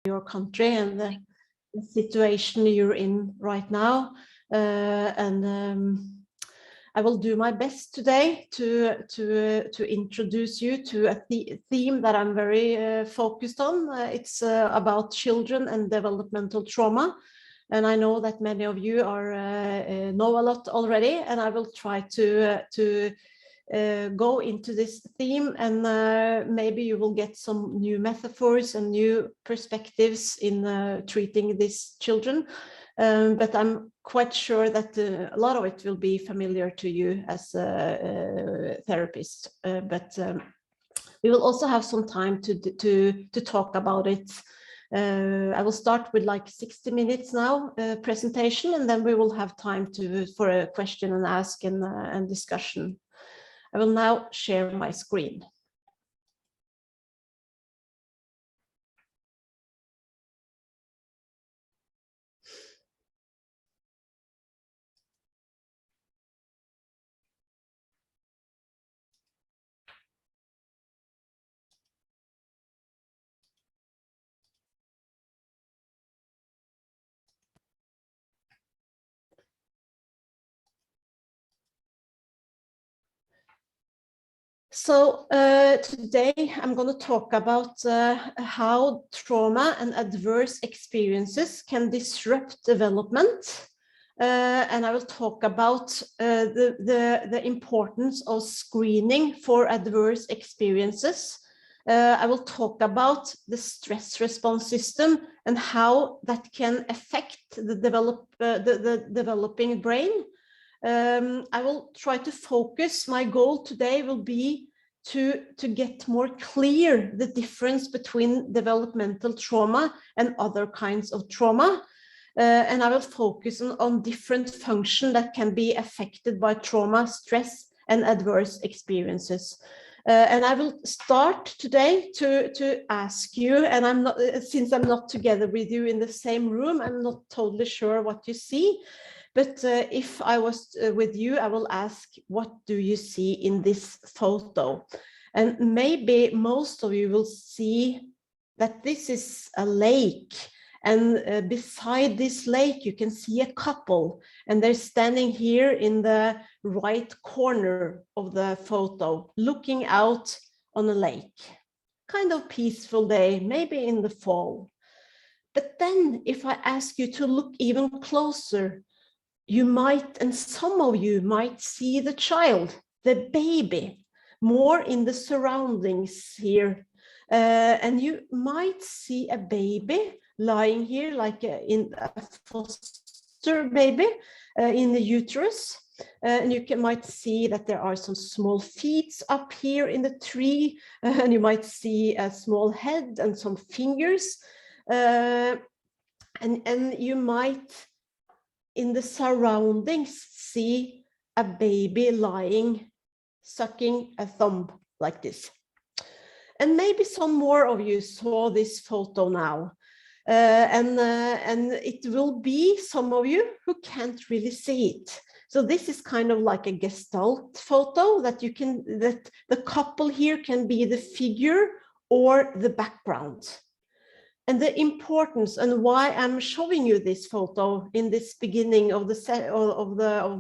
your country and the situation you're in right now. I will do my best today to introduce you to a theme that I'm very focused on. It's about children and developmental trauma. And I know that many of you know a lot already, and I will try to go into this theme, and maybe you will get some new metaphors and new perspectives in treating these children. But I'm quite sure that a lot of it will be familiar to you as a therapist. But we will also have some time to talk about it. I will start with like 60 minutes now presentation, and then we will have time for a question and ask and discussion. I will now share my screen. So today I'm going to talk about how trauma and adverse experiences can disrupt development. And I will talk about the importance of screening for adverse experiences. I will talk about the stress response system and how that can affect the developing brain. I will try to focus. My goal today will be to get more clear the difference between developmental trauma and other kinds of trauma. And I will focus on different functions that can be affected by trauma, stress, and adverse experiences. And I will start today to ask you, and since I'm not together with you in the same room, I'm not totally sure what you see. But if I was with you, I will ask, what do you see in this photo? And maybe most of you will see that this is a lake. And beside this lake, you can see a couple. And they're standing here in the right corner of the photo, looking out on a lake. Kind of peaceful day, maybe in the fall. But then if I ask you to look even closer, you might, and some of you might see the child, the baby, more in the surroundings here. And you might see a baby lying here, like in a foster baby in the uterus. And you might see that there are some small feet up here in the tree. And you might see a small head and some fingers. And you might, in the surroundings, see a baby lying, sucking a thumb like this. And maybe some more of you saw this photo now. And it will be some of you who can't really see it. So this is kind of like a gestalt photo that the couple here can be the figure or the background. And the importance and why I'm showing you this photo in this beginning of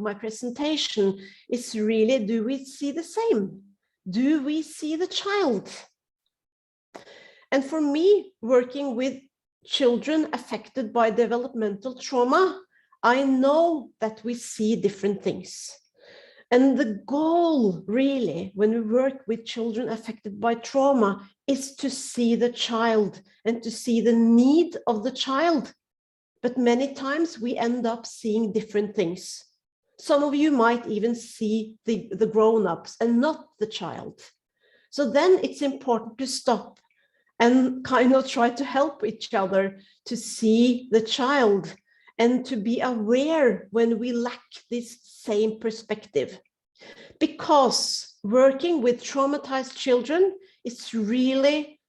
my presentation is really, do we see the same? Do we see the child? And for me, working with children affected by developmental trauma, I know that we see different things. And the goal really, when we work with children affected by trauma, is to see the child and to see the need of the child. But many times we end up seeing different things. Some of you might even see the grown-ups and not the child. So then it's important to stop and kind of try to help each other to see the child and to be aware when we lack this same perspective. Because working with traumatized children is really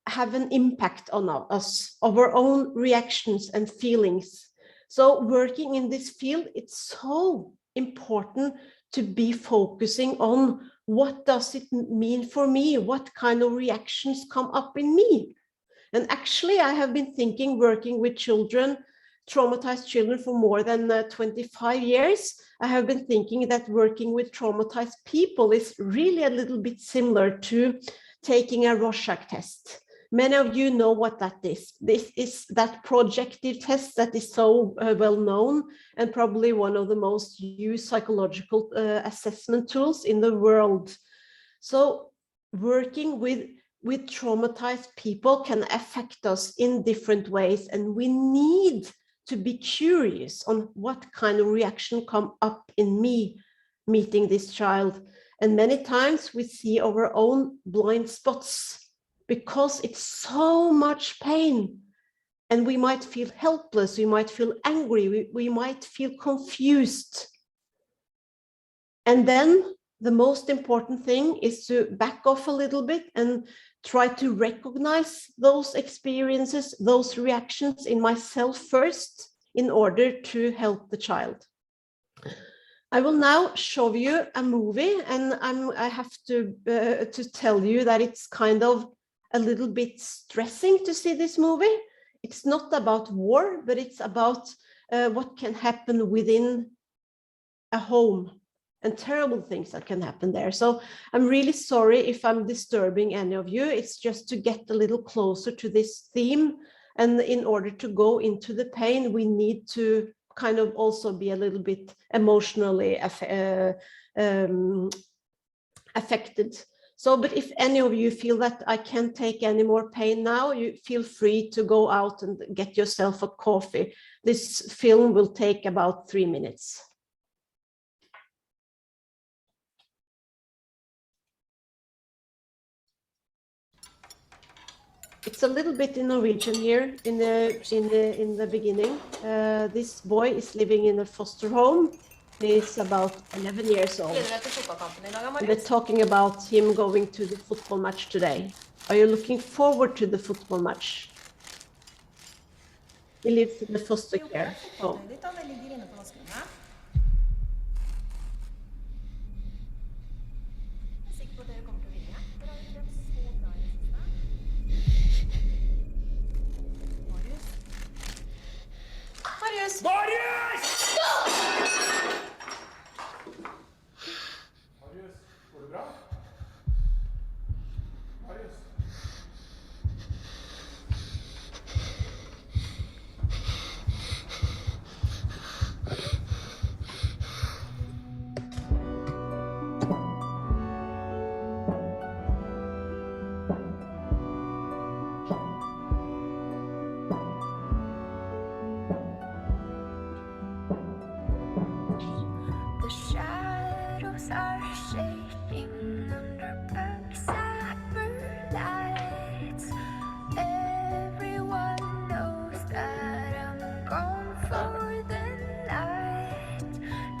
have an impact on us, of our own reactions and feelings. So working in this field, it's so important to be focusing on what does it mean for me? What kind of reactions come up in me? And actually, I have been thinking, working with children, traumatized children for more than 25 years, I have been thinking that working with traumatized people is really a little bit similar to taking a Rorschach test. Many of you know what that is. This is that projective test that is so well known and probably one of the most used psychological assessment tools in the world. So working with traumatized people can affect us in different ways, and we need to be curious on what kind of reaction come up in me meeting this child. And many times we see our own blind spots because it's so much pain, and we might feel helpless, we might feel angry, we might feel confused. And then the most important thing is to back off a little bit and try to recognize those experiences, those reactions in myself first, in order to help the child. I will now show you a movie, and I have to tell you that it's kind of a little bit stressing to see this movie. It's not about war, but it's about what can happen within a home and terrible things that can happen there. So I'm really sorry if I'm disturbing any of you. It's just to get a little closer to this theme. And in order to go into the pain, we need to kind of also be a little bit emotionally affected. So, but if any of you feel that I can't take any more pain now, you feel free to go out and get yourself a coffee. This film will take about 3 minutes. It's a little bit in Norwegian here in the beginning. This boy is living in a foster home. He's about 11 years old. And they're talking about him going to the football match today. Are you looking forward to the football match? He lives in the foster care home. Marius! Marius! Marius, går det bra? Marius? Are shaking under backside lights. Everyone knows that I'm gone for the night.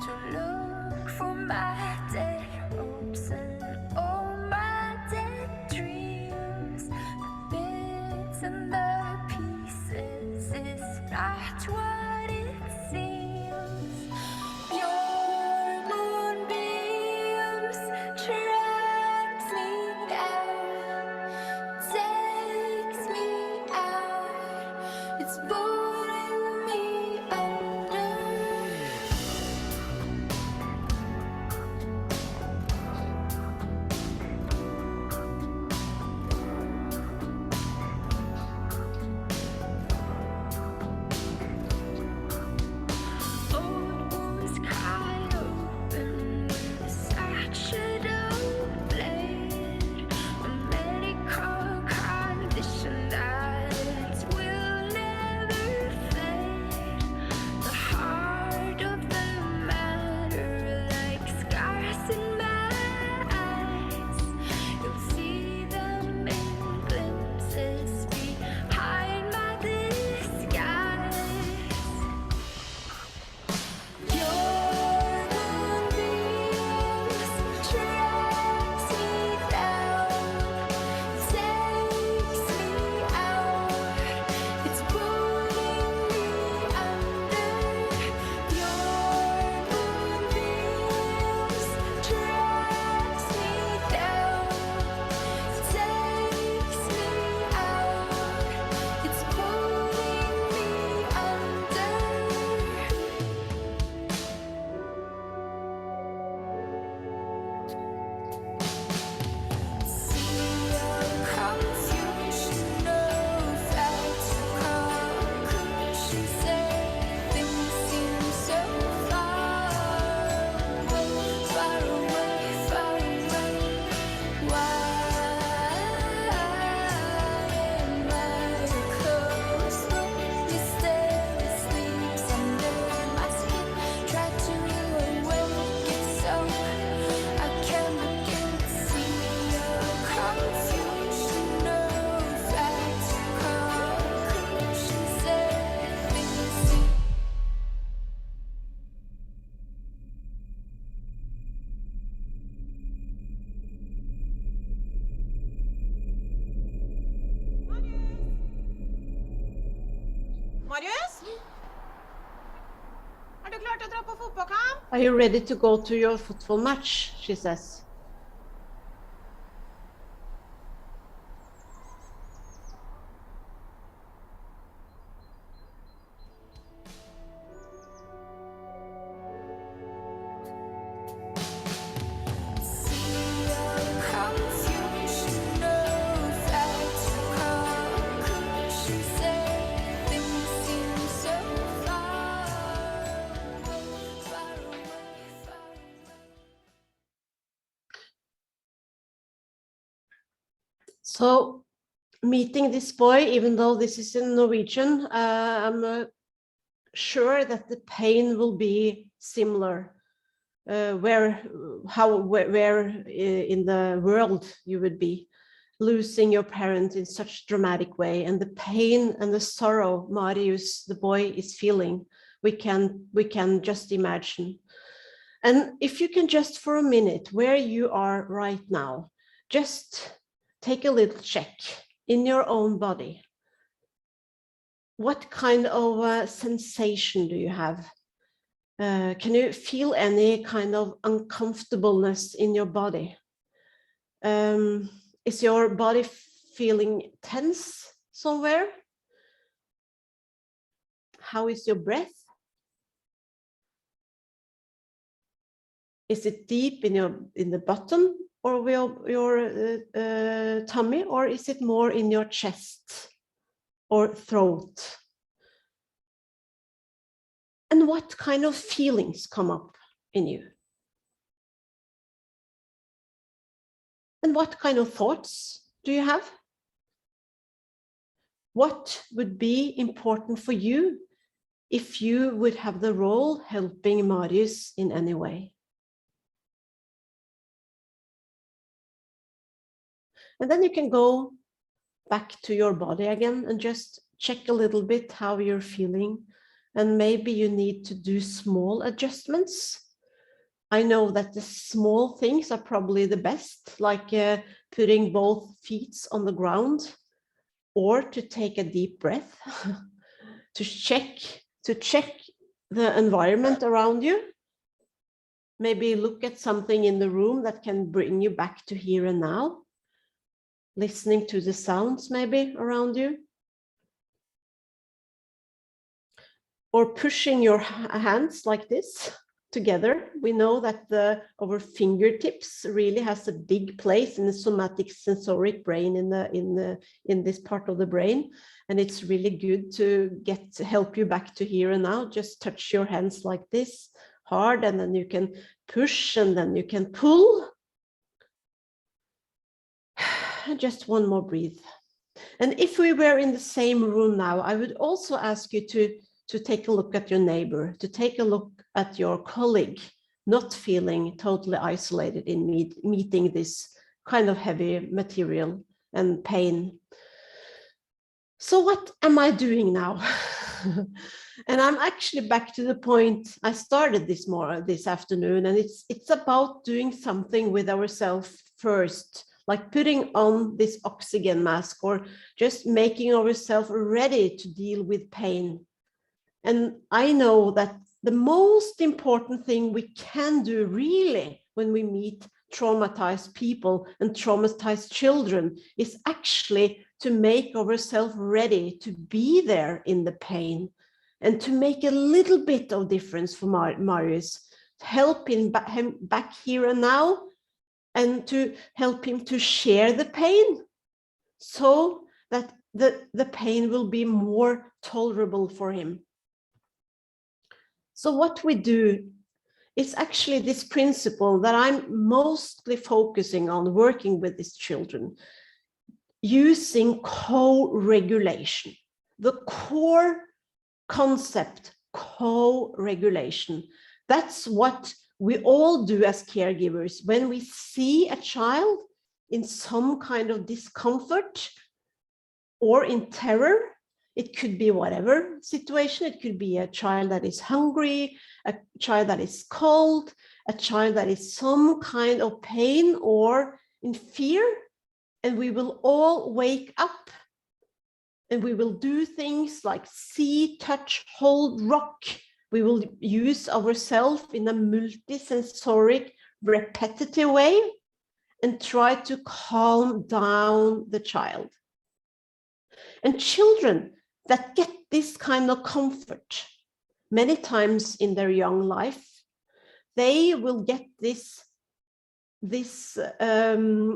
To look for my dead hopes and all my dead dreams. The bits and the pieces is not what it seems. Your moonbeams tracks me down, takes me out, it's pulling me under. Old wounds cry open with a satchel blade. A medical condition that will never Marius? Er du klar til å dra på fotballkamp? Are you ready to go to your football match? She says. So, meeting this boy, even though this is in Norwegian, I'm sure that the pain will be similar. Where in the world you would be losing your parent in such dramatic way, and the pain and the sorrow Marius, the boy, is feeling, we can just imagine. And if you can just for a minute, where you are right now, just take a little check in your own body. What kind of sensation do you have? Can you feel any kind of uncomfortableness in your body? Is your body feeling tense somewhere? How is your breath? Is it deep in the bottom or your tummy, or is it more in your chest or throat? And what kind of feelings come up in you? And what kind of thoughts do you have? What would be important for you if you would have the role helping Marius in any way? And then you can go back to your body again and just check a little bit how you're feeling. And maybe you need to do small adjustments. I know that the small things are probably the best, like putting both feet on the ground, or to take a deep breath, to check the environment around you. Maybe look at something in the room that can bring you back to here and now. Listening to the sounds maybe around you. Or pushing your hands like this together. We know that our fingertips really has a big place in the somatic sensoric brain in this part of the brain, and it's really good to help you back to here and now. Just touch your hands like this hard, and then you can push, and then you can pull. Just one more breathe. And if we were in the same room now, I would also ask you to take a look at your neighbor, to take a look at your colleague, not feeling totally isolated in meeting this kind of heavy material and pain. So what am I doing now? And I'm actually back to the point I started this afternoon, and it's about doing something with ourselves first, like putting on this oxygen mask, or just making ourselves ready to deal with pain. And I know that the most important thing we can do really when we meet traumatized people and traumatized children is actually to make ourselves ready to be there in the pain, and to make a little bit of difference for Marius, help him back here and now, and to help him to share the pain so that the pain will be more tolerable for him. So what we do is actually this principle that I'm mostly focusing on working with these children, using co-regulation. The core concept, co-regulation. That's what we all do as caregivers. When we see a child in some kind of discomfort or in terror, it could be whatever situation. It could be a child that is hungry, a child that is cold, a child that is some kind of pain or in fear. And we will all wake up and we will do things like see, touch, hold, rock. We will use ourselves in a multisensoric, repetitive way and try to calm down the child. And children that get this kind of comfort many times in their young life, they will get this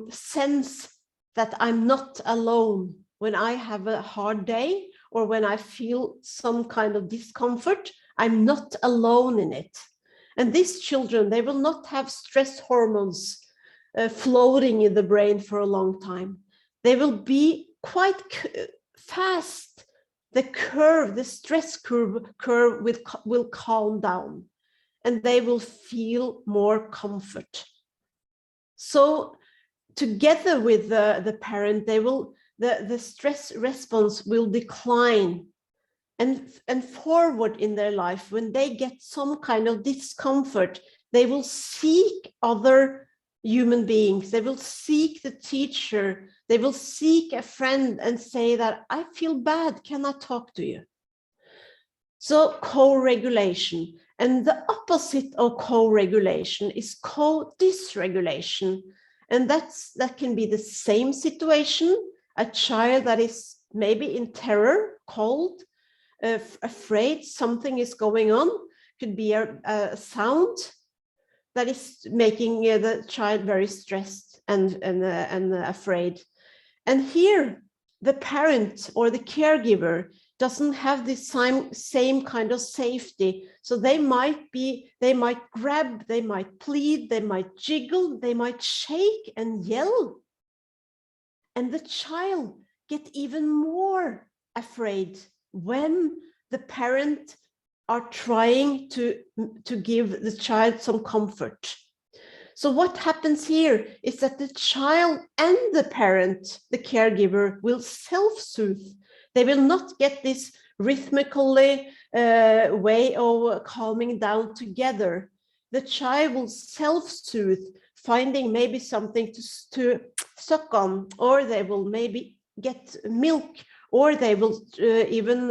sense that I'm not alone when I have a hard day or when I feel some kind of discomfort. I'm not alone in it. And these children, they will not have stress hormones floating in the brain for a long time. They will be quite fast. The stress curve will calm down and they will feel more comfort. So together with the parent, the stress response will decline. And forward in their life, when they get some kind of discomfort, they will seek other human beings. They will seek the teacher. They will seek a friend and say that I feel bad. Can I talk to you? So co-regulation. And the opposite of co-regulation is co-dysregulation. And that can be the same situation. A child that is maybe in terror, cold, afraid something is going on, could be a sound that is making the child very stressed and afraid. And here the parent or the caregiver doesn't have the same kind of safety. So they might grab, they might plead, they might jiggle, they might shake and yell. And the child get even more afraid when the parent are trying to give the child some comfort. So what happens here is that the child and the parent, the caregiver, will self-soothe. They will not get this rhythmically way of calming down together. The child will self-soothe, finding maybe something to suck on, or they will maybe get milk, or they will even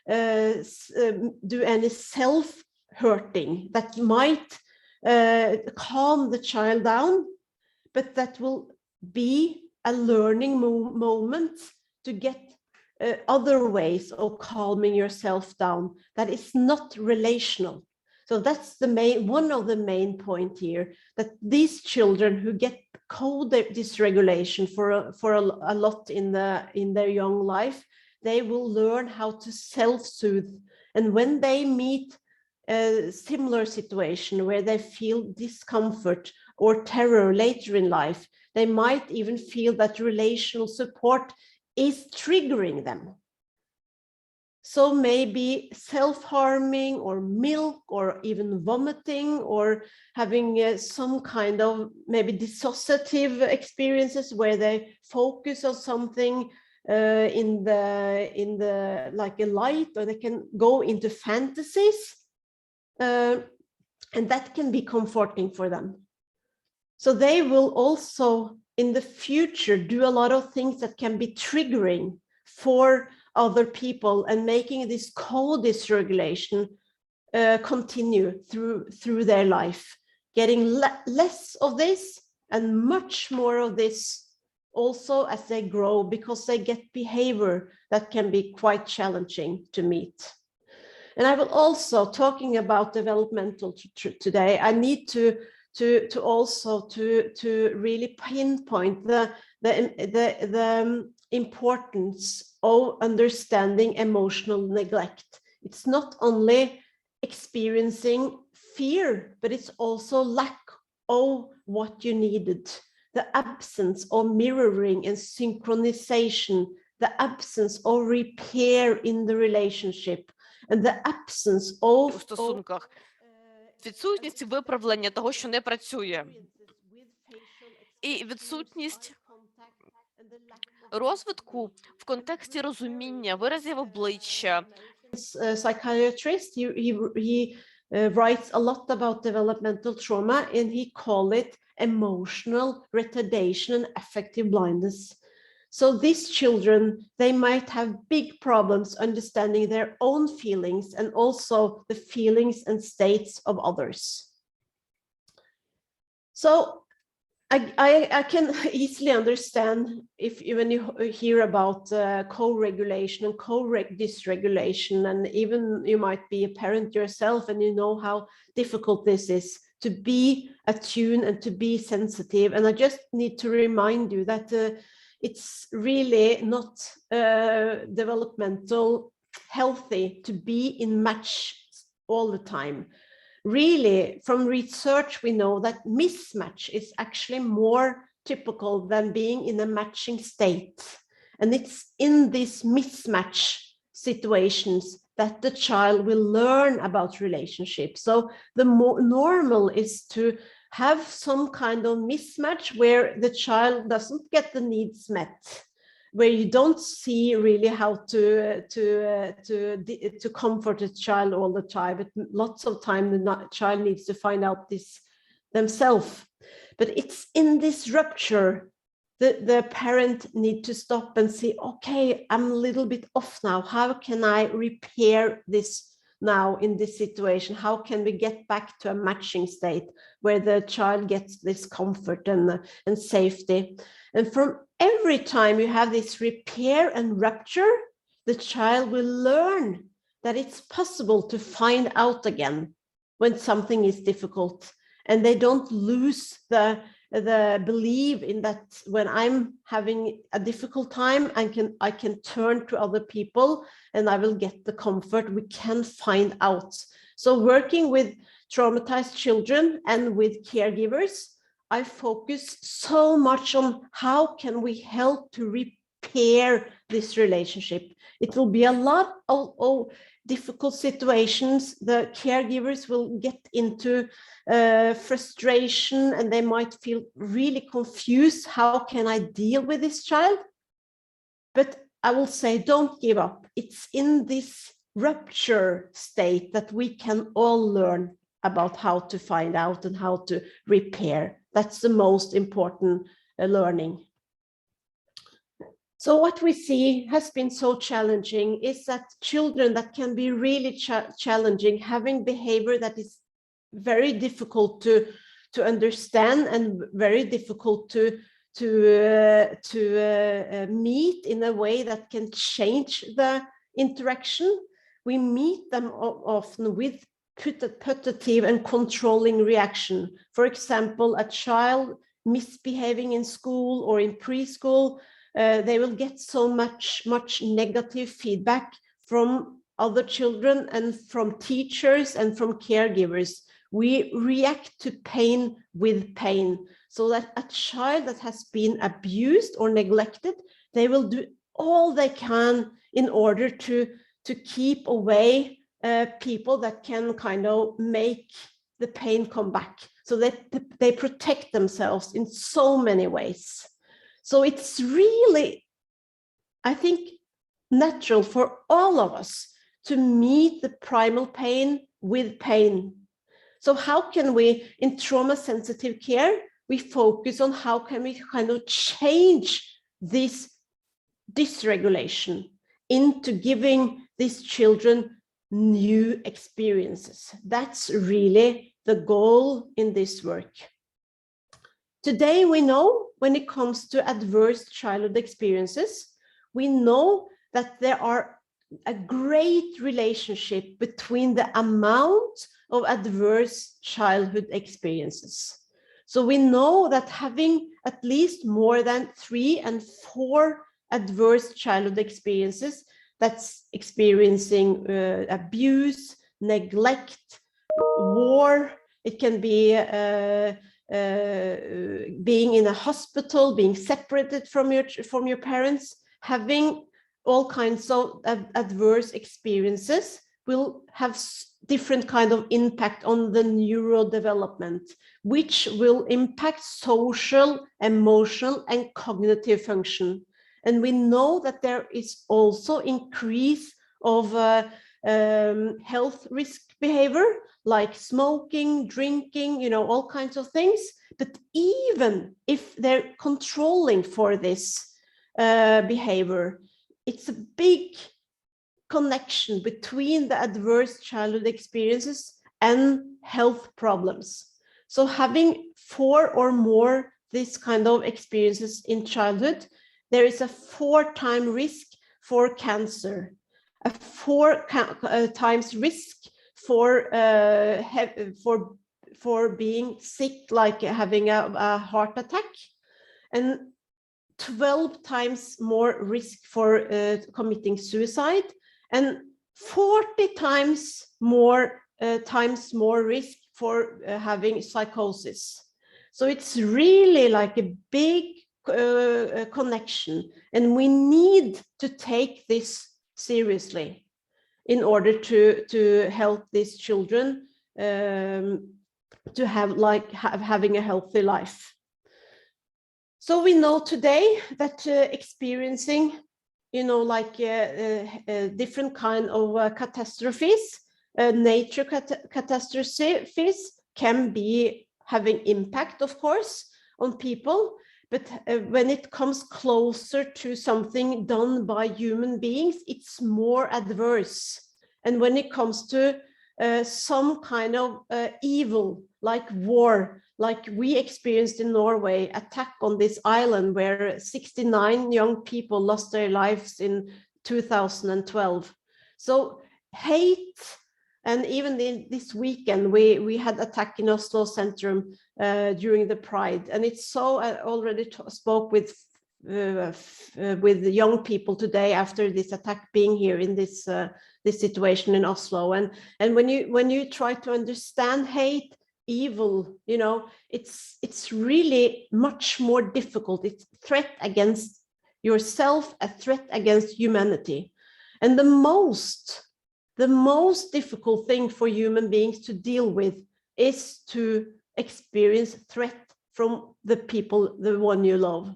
do any self-hurting that might calm the child down, but that will be a learning moment to get other ways of calming yourself down that is not relational. So that's one of the main point here, that these children who get co-dysregulation for a lot in their young life, they will learn how to self-soothe. And when they meet a similar situation where they feel discomfort or terror later in life, they might even feel that relational support is triggering them. So maybe self-harming or milk or even vomiting or having some kind of maybe dissociative experiences where they focus on something in the like a light, or they can go into fantasies, and that can be comforting for them. So they will also in the future do a lot of things that can be triggering for other people and making this co-dysregulation continue through their life, getting less of this and much more of this also as they grow, because they get behavior that can be quite challenging to meet. And I will also, talking about developmental today, I need to also really pinpoint the importance of understanding emotional neglect. It's not only experiencing fear, but it's also lack of what you needed, the absence of mirroring and synchronization, the absence of repair in the relationship, and the absence of у стосунках. Відсутність виправлення того, що не працює. І відсутність розвитку в контексті розуміння, виразів обличчя. Psychiatrist, he writes a lot about developmental trauma, and he calls it emotional retardation and affective blindness. So these children, they might have big problems understanding their own feelings and also the feelings and states of others. So I can easily understand if when you hear about co-regulation and dysregulation, and even you might be a parent yourself and you know how difficult this is to be attuned and to be sensitive. And I just need to remind you that it's really not developmental healthy to be in match all the time. Really, from research, we know that mismatch is actually more typical than being in a matching state. And it's in these mismatch situations that the child will learn about relationships. So the more normal is to have some kind of mismatch where the child doesn't get the needs met, where you don't see really how to comfort a child all the time, but lots of time the child needs to find out this themselves. But it's in this rupture the parent need to stop and say, okay, I'm a little bit off now. How can I repair this now in this situation? How can we get back to a matching state where the child gets this comfort and safety? And from every time you have this repair and rupture, the child will learn that it's possible to find out again when something is difficult, and they don't lose the belief in that when I'm having a difficult time, I can turn to other people and I will get the comfort. We can find out. So working with traumatized children and with caregivers, I focus so much on how can we help to repair this relationship. It will be a lot of difficult situations. The caregivers will get into frustration and they might feel really confused. How can I deal with this child? But I will say, don't give up. It's in this rupture state that we can all learn about how to find out and how to repair. That's the most important learning. So what we see has been so challenging is that children that can be really challenging, having behavior that is very difficult to understand and very difficult to meet in a way that can change the interaction. We meet them often with putative and controlling reaction. For example, a child misbehaving in school or in preschool, they will get so much negative feedback from other children and from teachers and from caregivers. We react to pain with pain, so that a child that has been abused or neglected, they will do all they can in order to keep away people that can kind of make the pain come back. So that they protect themselves in so many ways. So it's really, I think, natural for all of us to meet the primal pain with pain. So how can we, in trauma-sensitive care, we focus on how can we kind of change this dysregulation into giving these children new experiences. That's really the goal in this work. Today, we know when it comes to adverse childhood experiences, we know that there are a great relationship between the amount of adverse childhood experiences. So we know that having at least more than 3 and 4 adverse childhood experiences, that's experiencing abuse, neglect, war, it can be being in a hospital, being separated from your parents, having all kinds of adverse experiences will have different kind of impact on the neurodevelopment, which will impact social, emotional, and cognitive function. And we know that there is also increase of health risk behavior, like smoking, drinking, you know, all kinds of things. But even if they're controlling for this, behavior. It's a big connection between the adverse childhood experiences and health problems. So having 4 or more this kind of experiences in childhood, there is a 4-time risk for cancer, a 4 times risk for being sick, like having a heart attack, and 12 times more risk for committing suicide, and 40 times more risk for having psychosis. So it's really like a big connection, and we need to take this seriously in order to help these children to have having a healthy life. So we know today that experiencing, different kind of catastrophes, nature catastrophes can be having impact, of course, on people. But when it comes closer to something done by human beings, it's more adverse. And when it comes to some kind of evil, like war, like we experienced in Norway, attack on this island where 69 young people lost their lives in 2012. So hate, and even this weekend, we had attack in Oslo Centrum during the Pride. And it's so, I already spoke with the young people today after this attack being here in this situation in Oslo. And when you try to understand hate, evil, it's really much more difficult. It's a threat against yourself, a threat against humanity. And the most difficult thing for human beings to deal with is to experience threat from the people, the one you love.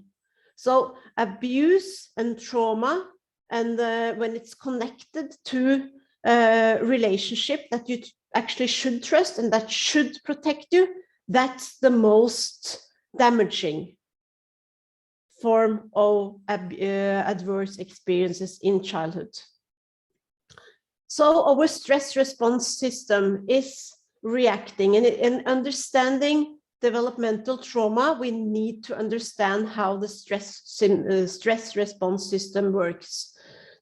So abuse and trauma, and when it's connected to a relationship that you actually should trust and that should protect you, that's the most damaging form of adverse experiences in childhood. So our stress response system is reacting, and in understanding developmental trauma, we need to understand how the stress response system works.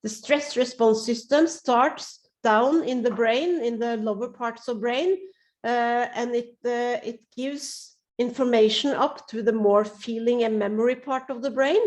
The stress response system starts down in the brain, in the lower parts of brain, and it gives information up to the more feeling and memory part of the brain,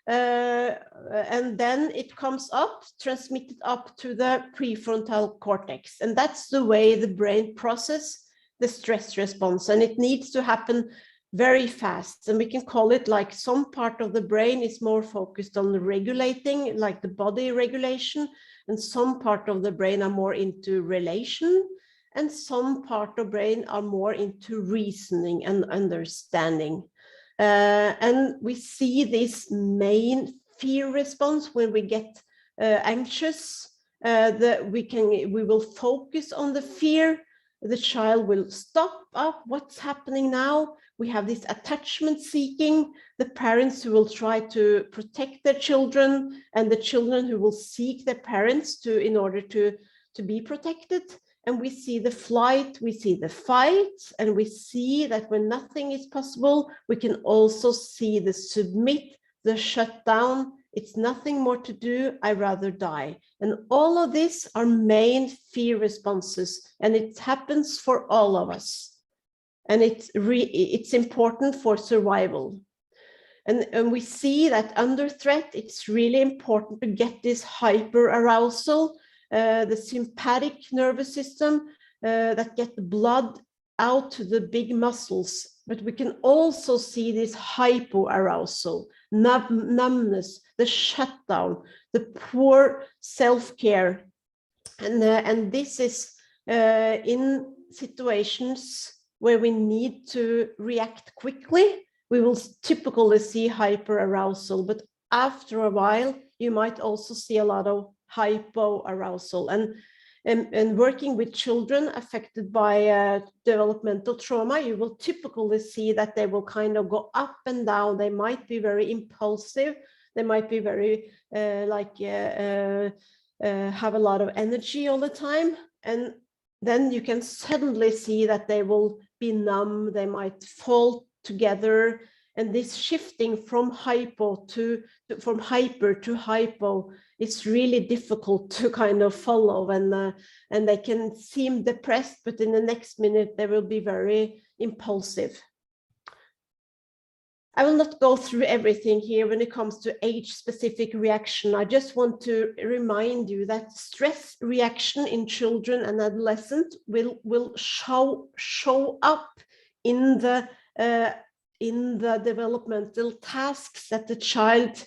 and then it comes up, transmitted up to the prefrontal cortex, and that's the way the brain processes the stress response, and it needs to happen very fast. And we can call it like some part of the brain is more focused on regulating, like the body regulation, and some part of the brain are more into relation, and some part of brain are more into reasoning and understanding. And we see this main fear response when we get anxious, that we will focus on the fear. The child will stop up, what's happening now? We have this attachment seeking, the parents who will try to protect their children, and the children who will seek their parents in order to be protected. And we see the flight, we see the fight, and we see that when nothing is possible, we can also see the submit, the shut down. It's nothing more to do, I rather die. And all of this are main fear responses, and it happens for all of us. And it's important for survival. And we see that under threat, it's really important to get this hyper arousal, the sympathetic nervous system that get the blood out to the big muscles. But we can also see this hypo arousal, numbness, the shutdown, the poor self-care. And this is in situations where we need to react quickly, we will typically see hyper arousal, but after a while, you might also see a lot of hypo arousal. And working with children affected by developmental trauma, you will typically see that they will kind of go up and down. They might be very impulsive. They might be very have a lot of energy all the time, and then you can suddenly see that they will be numb, they might fall together, and this shifting from hyper to hypo is really difficult to kind of follow, and they can seem depressed, but in the next minute they will be very impulsive. I will not go through everything here when it comes to age-specific reaction. I just want to remind you that stress reaction in children and adolescents will show up in the developmental tasks that the child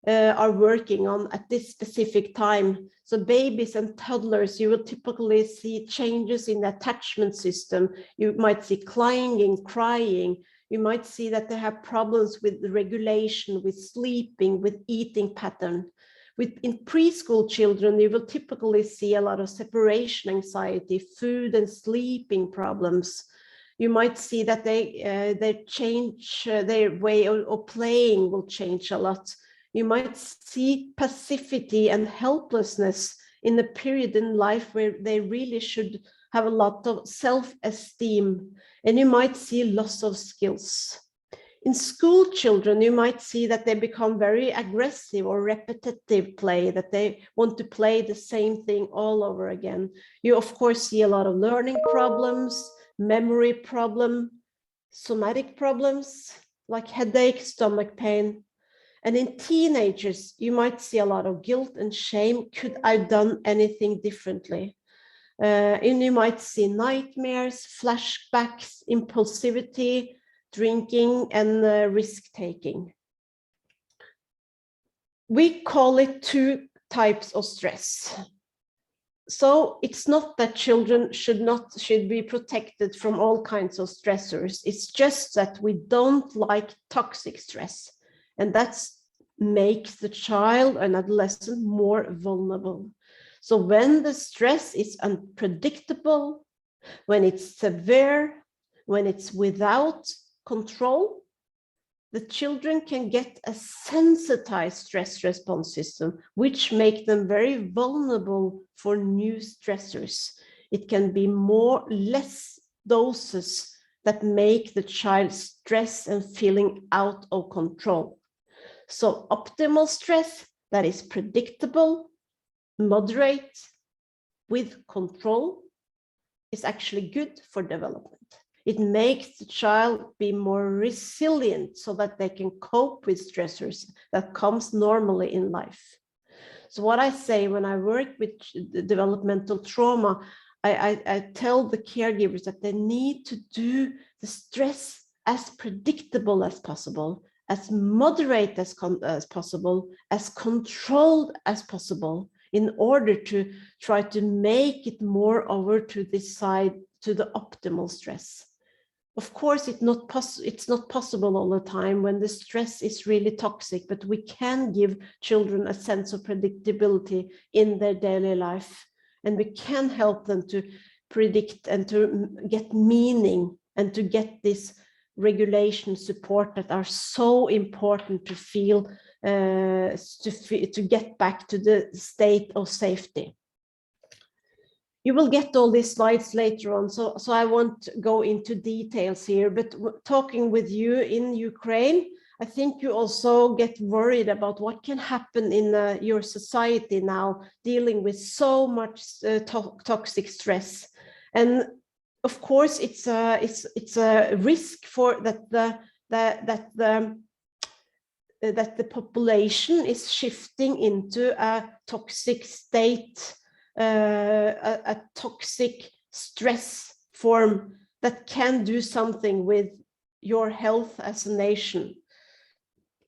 are working on at this specific time. So babies and toddlers, you will typically see changes in the attachment system. You might see clanging, crying. You might see that they have problems with the regulation, with sleeping, with eating pattern. In preschool children, you will typically see a lot of separation anxiety, food and sleeping problems. You might see that they change, their way of playing will change a lot. You might see passivity and helplessness in a period in life where they really should have a lot of self-esteem, and you might see loss of skills. In school children, you might see that they become very aggressive or repetitive play, that they want to play the same thing all over again. You, of course, see a lot of learning problems, memory problem, somatic problems like headache, stomach pain. And in teenagers, you might see a lot of guilt and shame. Could I have done anything differently? And you might see nightmares, flashbacks, impulsivity, drinking, and risk-taking. We call it 2 types of stress. So it's not that children should be protected from all kinds of stressors. It's just that we don't like toxic stress, and that makes the child and adolescent more vulnerable. So when the stress is unpredictable, when it's severe, when it's without control, the children can get a sensitized stress response system, which make them very vulnerable for new stressors. It can be less doses that make the child stress and feeling out of control. So optimal stress that is predictable, moderate, with control, is actually good for development. It makes the child be more resilient so that they can cope with stressors that comes normally in life. So what I say when I work with developmental trauma, I tell the caregivers that they need to do the stress as predictable as possible, as moderate as possible, as controlled as possible, in order to try to make it more over to this side, to the optimal stress. Of course, it's not possible all the time when the stress is really toxic, but we can give children a sense of predictability in their daily life, and we can help them to predict and to get meaning and to get this regulation support that are so important to feel, to get back to the state of safety. You will get all these slides later on, so I won't go into details here, but talking with you in Ukraine, I think you also get worried about what can happen in your society now, dealing with so much toxic stress. And of course, it's a risk for that the population is shifting into a toxic state, a toxic stress form that can do something with your health as a nation.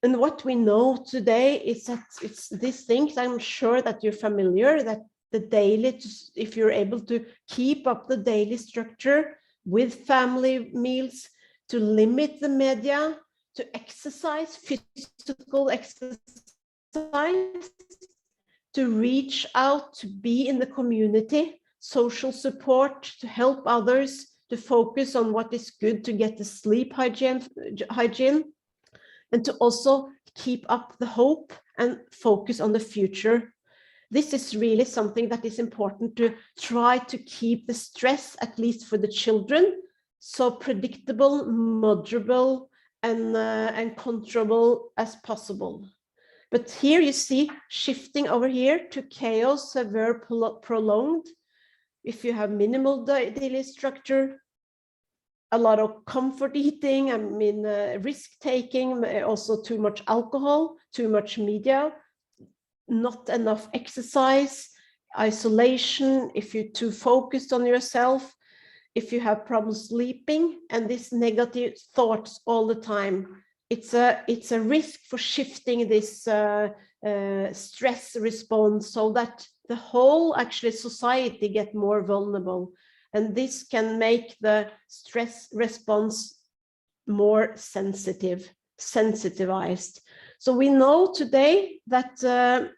And what we know today is that it's these things, I'm sure that you're familiar, that the daily, if you're able to keep up the daily structure with family meals, to limit the media, to exercise, physical exercise, to reach out, to be in the community, social support, to help others, to focus on what is good, to get the sleep hygiene. and to also keep up the hope and focus on the future. This is really something that is important to try to keep the stress, at least for the children, so predictable, moderable, and controllable as possible. But here you see shifting over here to chaos, severe, prolonged. If you have minimal daily structure, a lot of comfort eating, I mean, risk taking, also too much alcohol, too much media, not enough exercise, isolation, if you're too focused on yourself, if you have problems sleeping, and these negative thoughts all the time, it's a risk for shifting this stress response, so that the whole actually society get more vulnerable, and this can make the stress response more sensitized. So we know today that the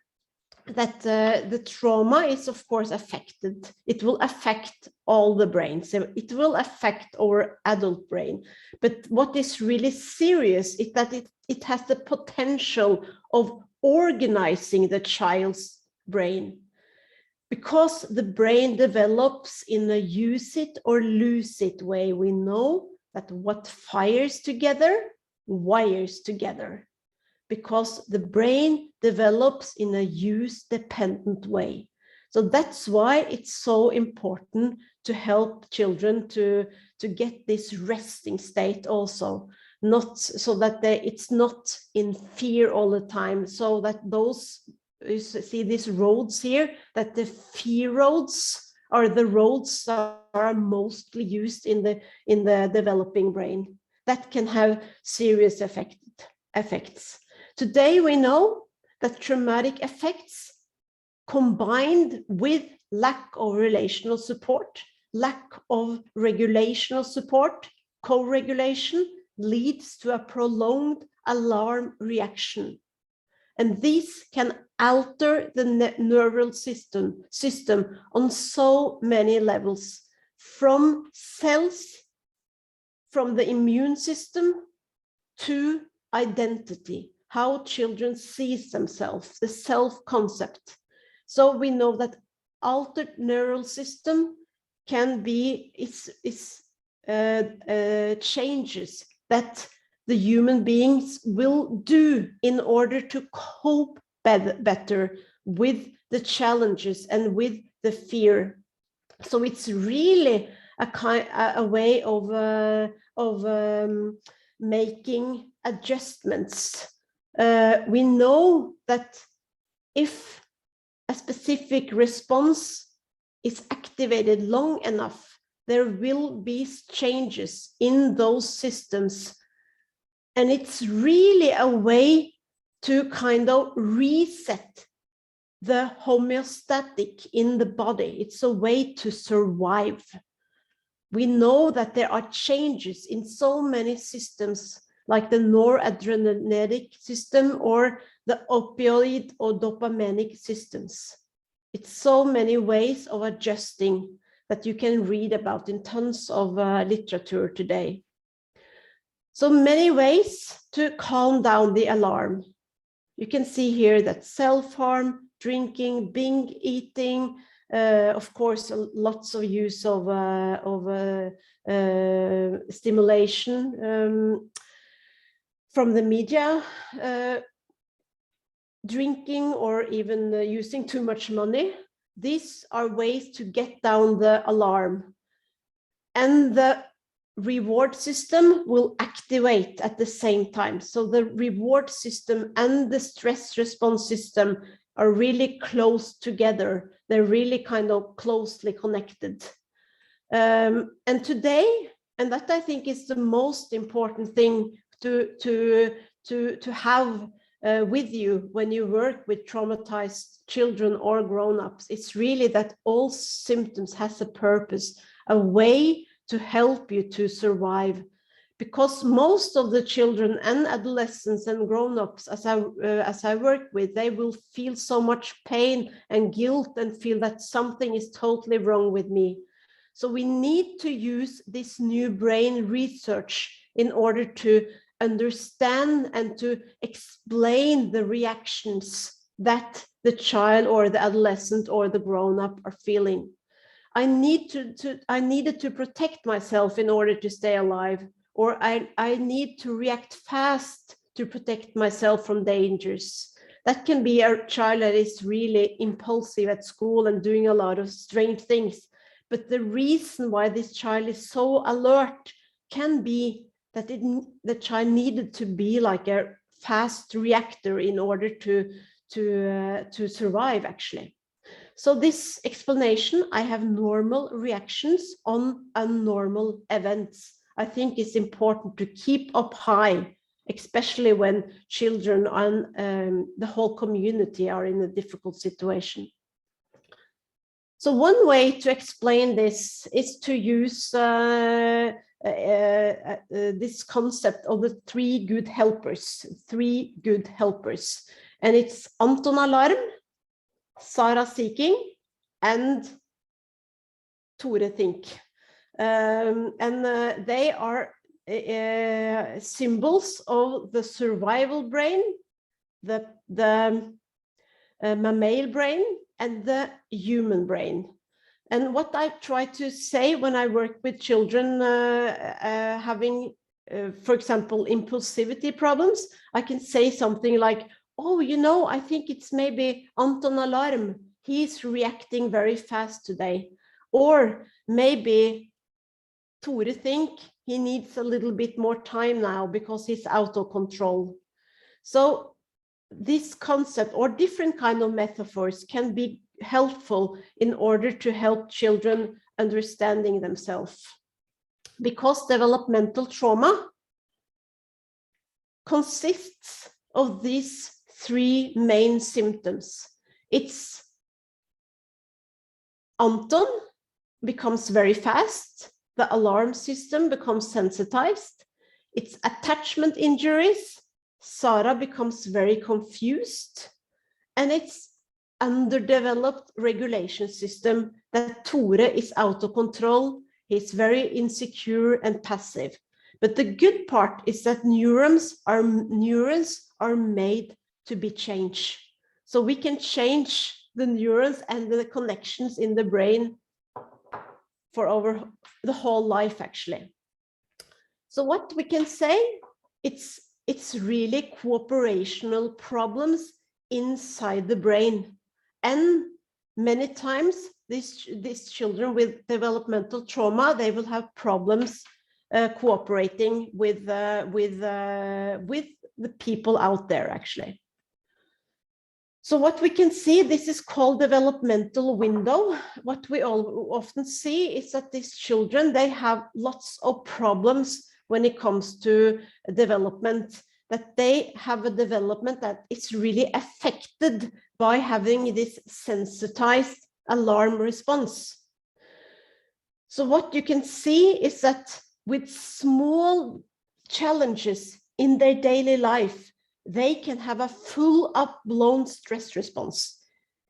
trauma is of course affected. It will affect all the brains. So it will affect our adult brain. But what is really serious is that it has the potential of organizing the child's brain, because the brain develops in a use it or lose it way. We know that what fires together wires together, because the brain develops in a use-dependent way. So that's why it's so important to help children to get this resting state also, not so that it's not in fear all the time, so that those, you see these roads here, that the fear roads are the roads that are mostly used in the developing brain. That can have serious effects. Today we know that traumatic effects combined with lack of relational support, lack of regulational support, co-regulation, leads to a prolonged alarm reaction. And this can alter the neural system on so many levels, from cells, from the immune system, to identity, how children see themselves, the self-concept. So we know that altered neural system can be changes that the human beings will do in order to cope better with the challenges and with the fear. So it's really a way of making adjustments. We know that if a specific response is activated long enough, there will be changes in those systems. And it's really a way to kind of reset the homeostatic in the body. It's a way to survive. We know that there are changes in so many systems, like the noradrenergic system or the opioid or dopaminic systems. It's so many ways of adjusting that you can read about in tons of literature today. So many ways to calm down the alarm. You can see here that self-harm, drinking, binge eating, of course, lots of use of stimulation from the media, drinking, or even using too much money. These are ways to get down the alarm. And the reward system will activate at the same time. So the reward system and the stress response system are really close together. They're really kind of closely connected. And today, and that I think is the most important thing to have with you when you work with traumatized children or grown-ups, it's really that all symptoms has a purpose, a way to help you to survive. Because most of the children and adolescents and grown-ups, as I work with, they will feel so much pain and guilt and feel that something is totally wrong with me. So we need to use this new brain research in order to understand and to explain the reactions that the child or the adolescent or the grown-up are feeling. I needed to protect myself in order to stay alive, or I need to react fast to protect myself from dangers. That can be a child that is really impulsive at school and doing a lot of strange things. But the reason why this child is so alert can be that the child needed to be like a fast reactor in order to survive, actually. So this explanation, I have normal reactions on abnormal events. I think it's important to keep up high, especially when children and the whole community are in a difficult situation. So one way to explain this is to use this concept of the three good helpers, and it's Anton alarm, Sarah seeking, and Tore think. They are symbols of the survival brain, the mammal brain, and the human brain. And what I try to say when I work with children having, for example, impulsivity problems, I can say something like, oh, you know, I think it's maybe Anton alarm. He's reacting very fast today. Or maybe Tore think he needs a little bit more time now because he's out of control. So this concept or different kind of metaphors can be helpful in order to help children understanding themselves. Because developmental trauma consists of these three main symptoms. It's Anton becomes very fast. The alarm system becomes sensitized. It's attachment injuries. Sarah becomes very confused. And it's underdeveloped regulation system that Tore is out of control. He's very insecure and passive. But the good part is that neurons are made to be changed. So we can change the neurons and the connections in the brain for over the whole life, actually. So what we can say, it's really cooperational problems inside the brain. And many times these children with developmental trauma, they will have problems cooperating with the people out there, actually. So what we can see, this is called developmental window. What we all often see is that these children, they have lots of problems when it comes to development, that they have a development that is really affected by having this sensitized alarm response. So what you can see is that with small challenges in their daily life, they can have a full up-blown stress response.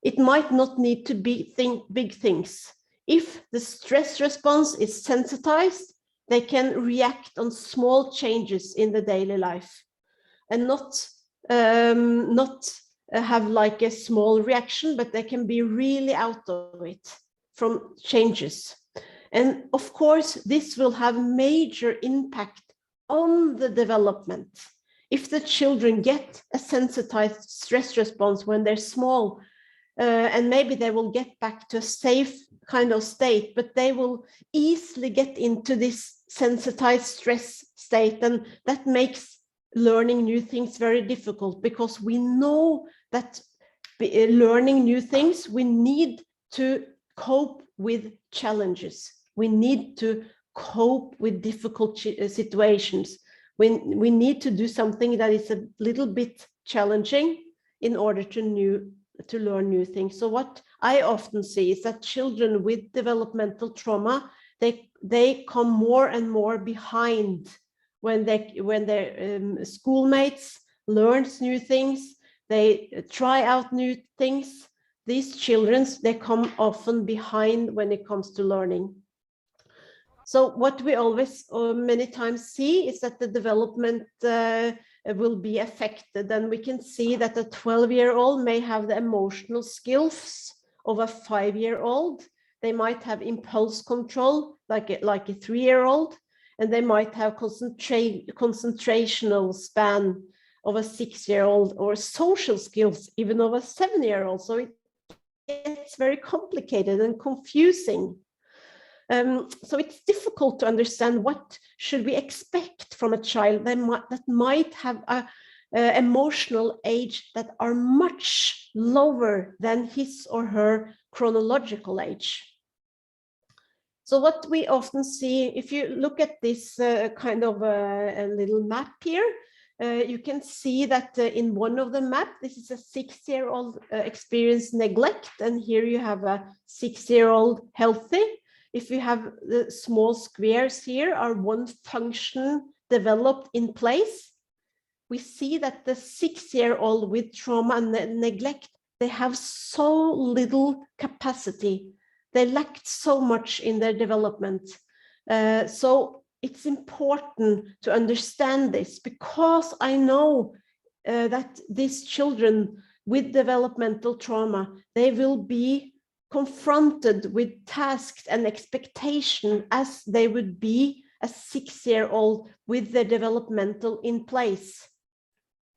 It might not need to be big things. If the stress response is sensitized, they can react on small changes in the daily life and not have like a small reaction, but they can be really out of it from changes. And of course, this will have major impact on the development. If the children get a sensitized stress response when they're small, and maybe they will get back to a safe kind of state, but they will easily get into this sensitized stress state, and that makes learning new things very difficult, because we know that learning new things, we need to cope with challenges. We need to cope with difficult situations. We need to do something that is a little bit challenging in order to learn new things. So what I often see is that children with developmental trauma, they come more and more behind when their schoolmates learns new things, they try out new things. These children, they come often behind when it comes to learning. So what we always many times see is that the development will be affected, and we can see that a 12-year-old may have the emotional skills of a 5-year-old. They might have impulse control like a 3-year-old, and they might have concentrational span of a 6-year-old, or social skills even of a 7-year-old. So it gets very complicated and confusing. So it's difficult to understand what should we expect from a child that might have a emotional age that are much lower than his or her chronological age. So what we often see, if you look at this kind of a little map here, you can see that in one of the map, this is a 6-year-old experienced neglect, and here you have a 6-year-old healthy. If you have the small squares here are one function developed in place, we see that the 6-year-old with trauma and neglect, they have so little capacity. They lacked so much in their development. So it's important to understand this, because I know that these children with developmental trauma, they will be confronted with tasks and expectation as they would be a 6-year-old with their developmental in place.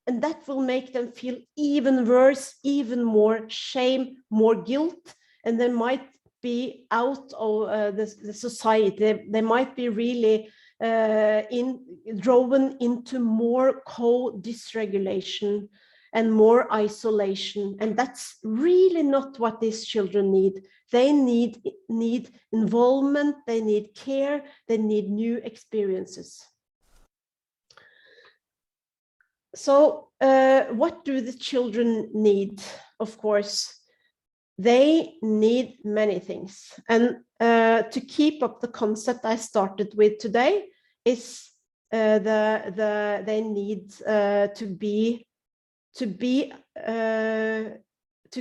And that will make them feel even worse, even more shame, more guilt, and they might be out of the society. They might be really driven into more co-dysregulation and more isolation. And that's really not what these children need. They need involvement, they need care, they need new experiences. So what do the children need? Of course, they need many things. And to keep up the concept I started with today is they need to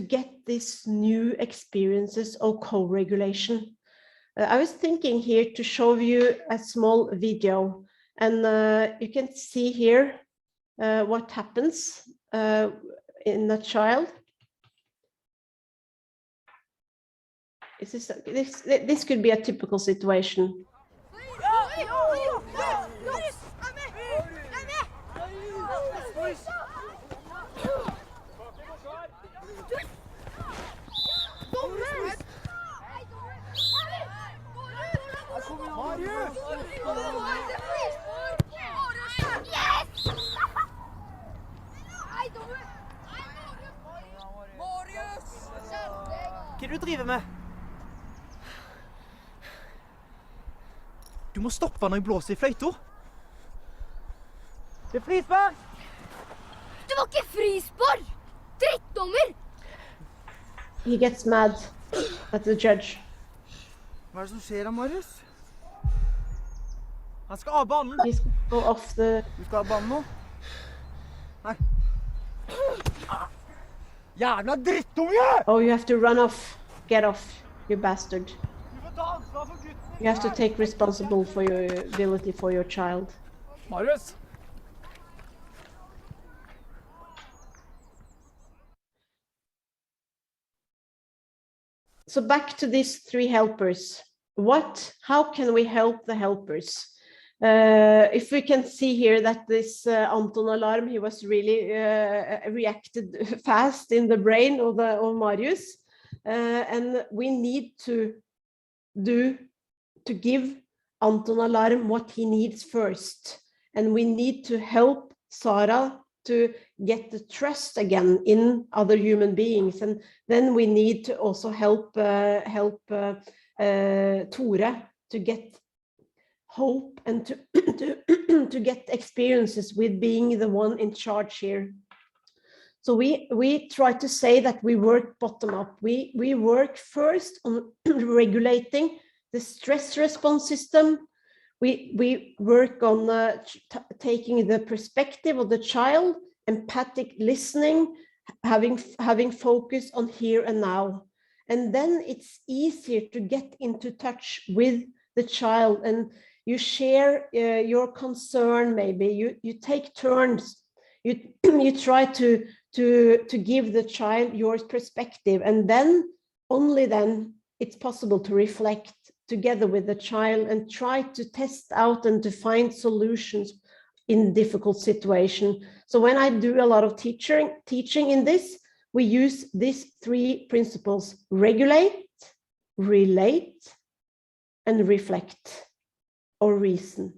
get these new experiences of co-regulation. I was thinking here to show you a small video, and you can see here what happens in a child. This could be a typical situation. Hva er det du driver med? Du må stoppe når jeg blåser i fløyta. Det er frispark! Det var ikke frispark! Drittdommer! He gets mad at the judge. Hva er det som skjer da, Marius? Han skal av banen. He's go off the... Du skal av banen nå? Nei. Jævla drittunge! Oh, you have to run off. Get off, you bastard. You have to take responsibility for your ability for your child. Marius! So back to these 3 helpers. How can we help the helpers? If we can see here that this Anton alarm, he was really reacted fast in the brain of Marius, and we need to give Anton alarm what he needs first, and we need to help Sarah to get the trust again in other human beings, and then we need to also help Tore to get hope and to get experiences with being the one in charge here. So we try to say that we work bottom up. We work first on regulating the stress response system. We work on taking the perspective of the child, empathic listening, having focus on here and now. And then it's easier to get into touch with the child and you share your concern. Maybe you take turns. You try to give the child your perspective, and then only then it's possible to reflect together with the child and try to test out and to find solutions in difficult situation. So when I do a lot of teaching in this, we use these three principles: regulate, relate, and reflect or reason.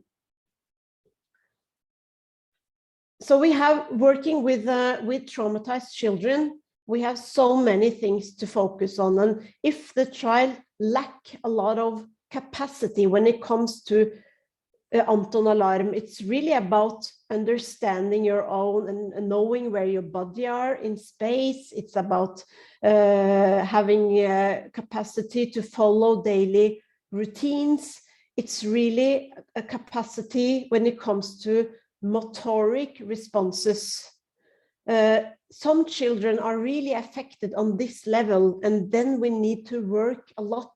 So we have working with traumatized children, we have so many things to focus on. And if the child lack a lot of capacity when it comes to Anton alarm, it's really about understanding your own and knowing where your body are in space. It's about having capacity to follow daily routines. It's really a capacity when it comes to motoric responses. Some children are really affected on this level, and then we need to work a lot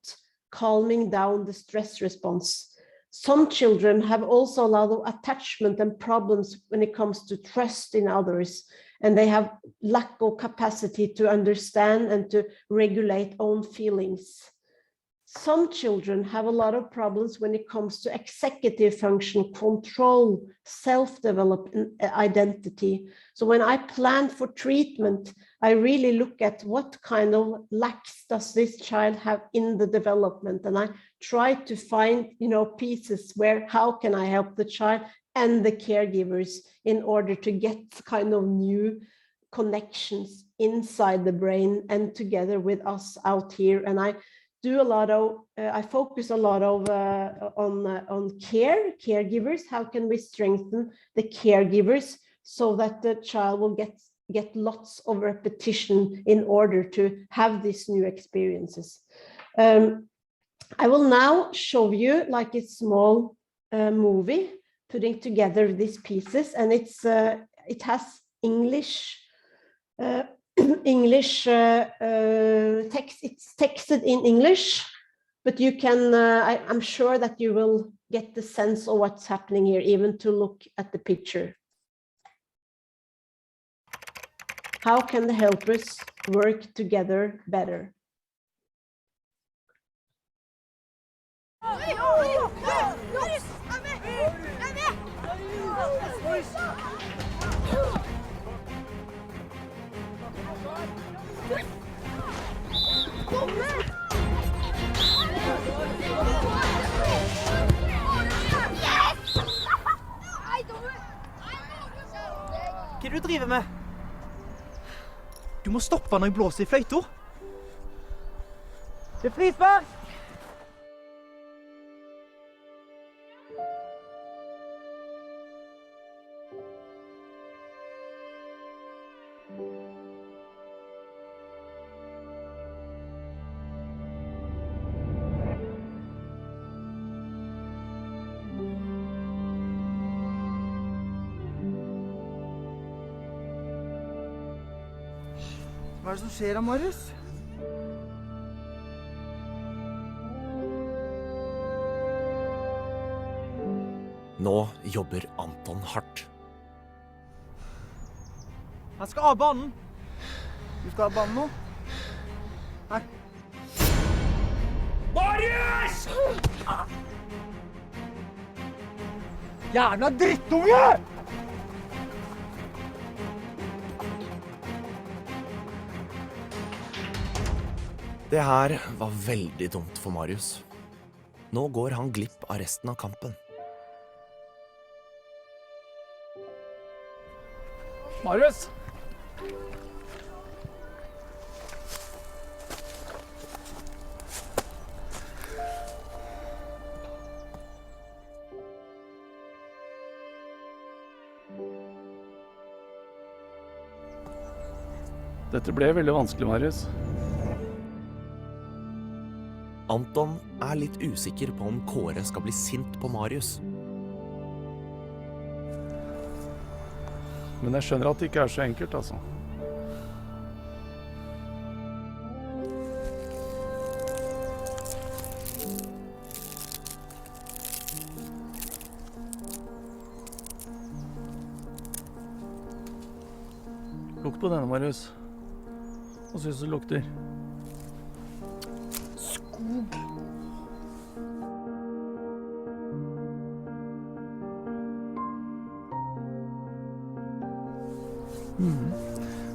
calming down the stress response. Some children have also a lot of attachment and problems when it comes to trust in others, and they have lack of capacity to understand and to regulate own feelings. Some children have a lot of problems when it comes to executive function, control, self-development, identity. So when I plan for treatment, I really look at what kind of lacks does this child have in the development, and I try to find, pieces where how can I help the child and the caregivers in order to get kind of new connections inside the brain and together with us out here. And I do a lot of, I focus a lot of on caregivers. How can we strengthen the caregivers so that the child will get lots of repetition in order to have these new experiences? I will now show you like a small movie putting together these pieces, and it has English text. It's texted in English, but you can I'm sure that you will get the sense of what's happening here, even to look at the picture. How can the helpers work together better? Hva er det du driver med? Du må stoppe når jeg blåser i fløyta. Det er frispark! Hva er det som skjer, Marius? Nå jobber Anton hardt. Han skal av banen. Du skal av banen nå. Her. Marius! Jævla drittunge! Det her var veldig dumt for Marius. Nå går han glipp av resten av kampen. Marius! Dette ble veldig vanskelig, Marius. Anton er litt usikker på om Kåre skal bli sint på Marius. Men jeg skjønner at det ikke er så enkelt, altså. Lukt på denne, Marius. Hva synes du lukter? Skog.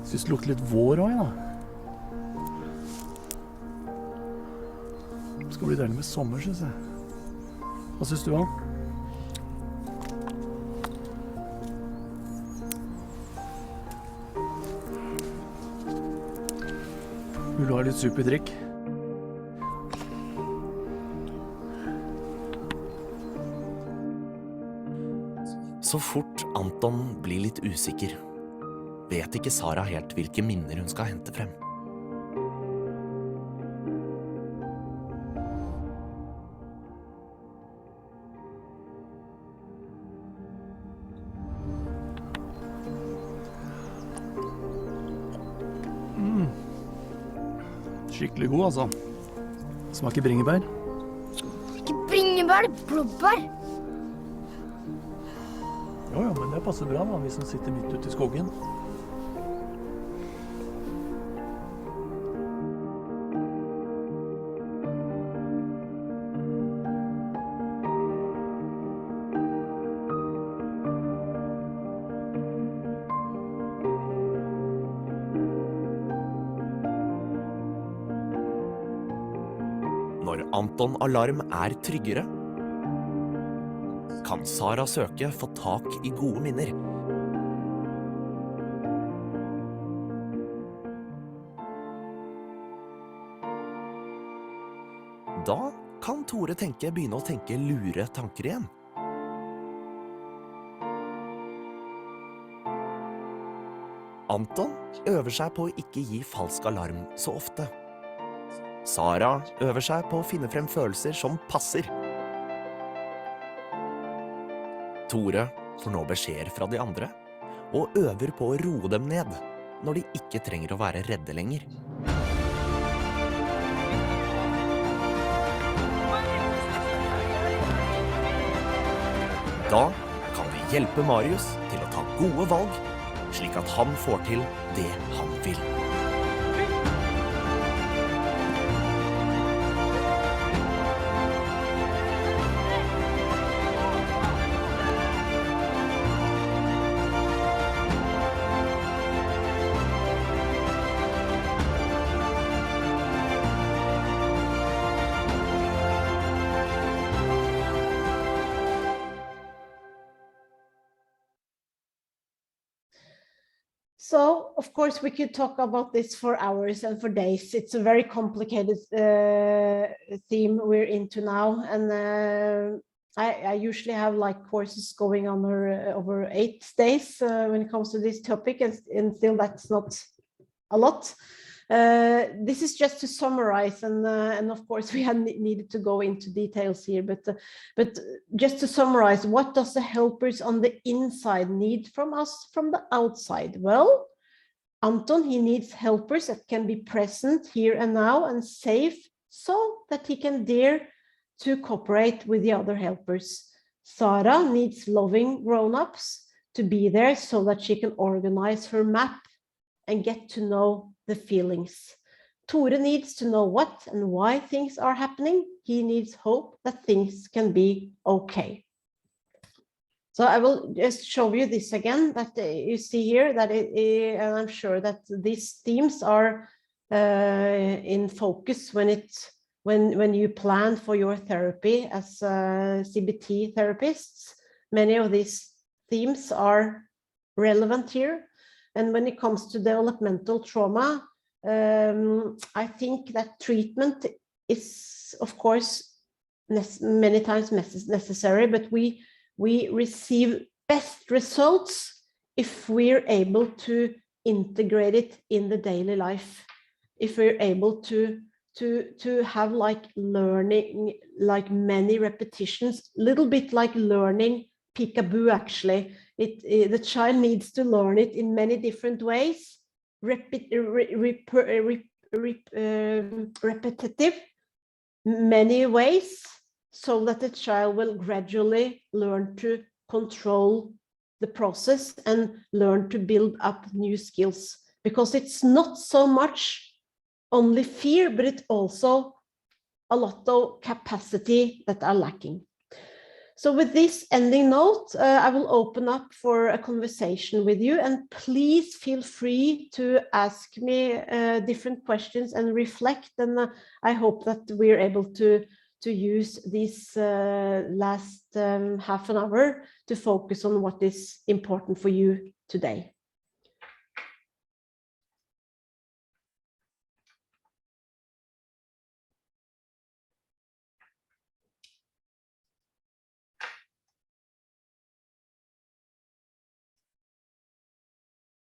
Synes det lukter litt vår også, da. Det skal bli deilig med sommer, synes jeg. Hva synes du, han? Vil du ha litt superdrikk? Så fort Anton blir litt usikker, vet ikke Sara helt hvilke minner hun skal hente frem. Skikkelig god, altså. Smaker bringebær. Ikke bringebær, det er blåbær. Jo, men det passer bra da, vi som sitter midt ute i skogen. Når Anton Alarm er tryggere, kan Sara søke få tak i gode minner. Da kan Tore begynne å tenke lure tanker igjen. Anton øver seg på å ikke gi falsk alarm så ofte. Sara øver seg på å finne frem følelser som passer. Tore får nå beskjeder fra de andre, og øver på å roe dem ned når de ikke trenger å være redde lenger. Da kan vi hjelpe Marius til å ta gode valg, slik at han får til det han vil. So, of course, we could talk about this for hours and for days. It's a very complicated theme we're into now. And I usually have like courses going on over 8 days when it comes to this topic, and still that's not a lot. This is just to summarize, and of course we had needed to go into details here, but just to summarize, what does the helpers on the inside need from us from the outside? Well, Anton, he needs helpers that can be present here and now and safe, so that he can dare to cooperate with the other helpers. Sara needs loving grown-ups to be there so that she can organize her map and get to know the feelings. Tore needs to know what and why things are happening. He needs hope that things can be okay. So I will just show you this again, that you see here, that and I'm sure that these themes are in focus when you plan for your therapy as CBT therapists. Many of these themes are relevant here. And when it comes to developmental trauma, I think that treatment is, of course, many times necessary, but we receive best results if we're able to integrate it in the daily life. If we're able to have like learning, like many repetitions, little bit like learning peekaboo actually. The child needs to learn it in many different ways, repetitive, many ways, so that the child will gradually learn to control the process and learn to build up new skills, because it's not so much only fear, but it's also a lot of capacity that are lacking. So with this ending note, I will open up for a conversation with you, and please feel free to ask me different questions and reflect. And I hope that we're able to use this last half an hour to focus on what is important for you today.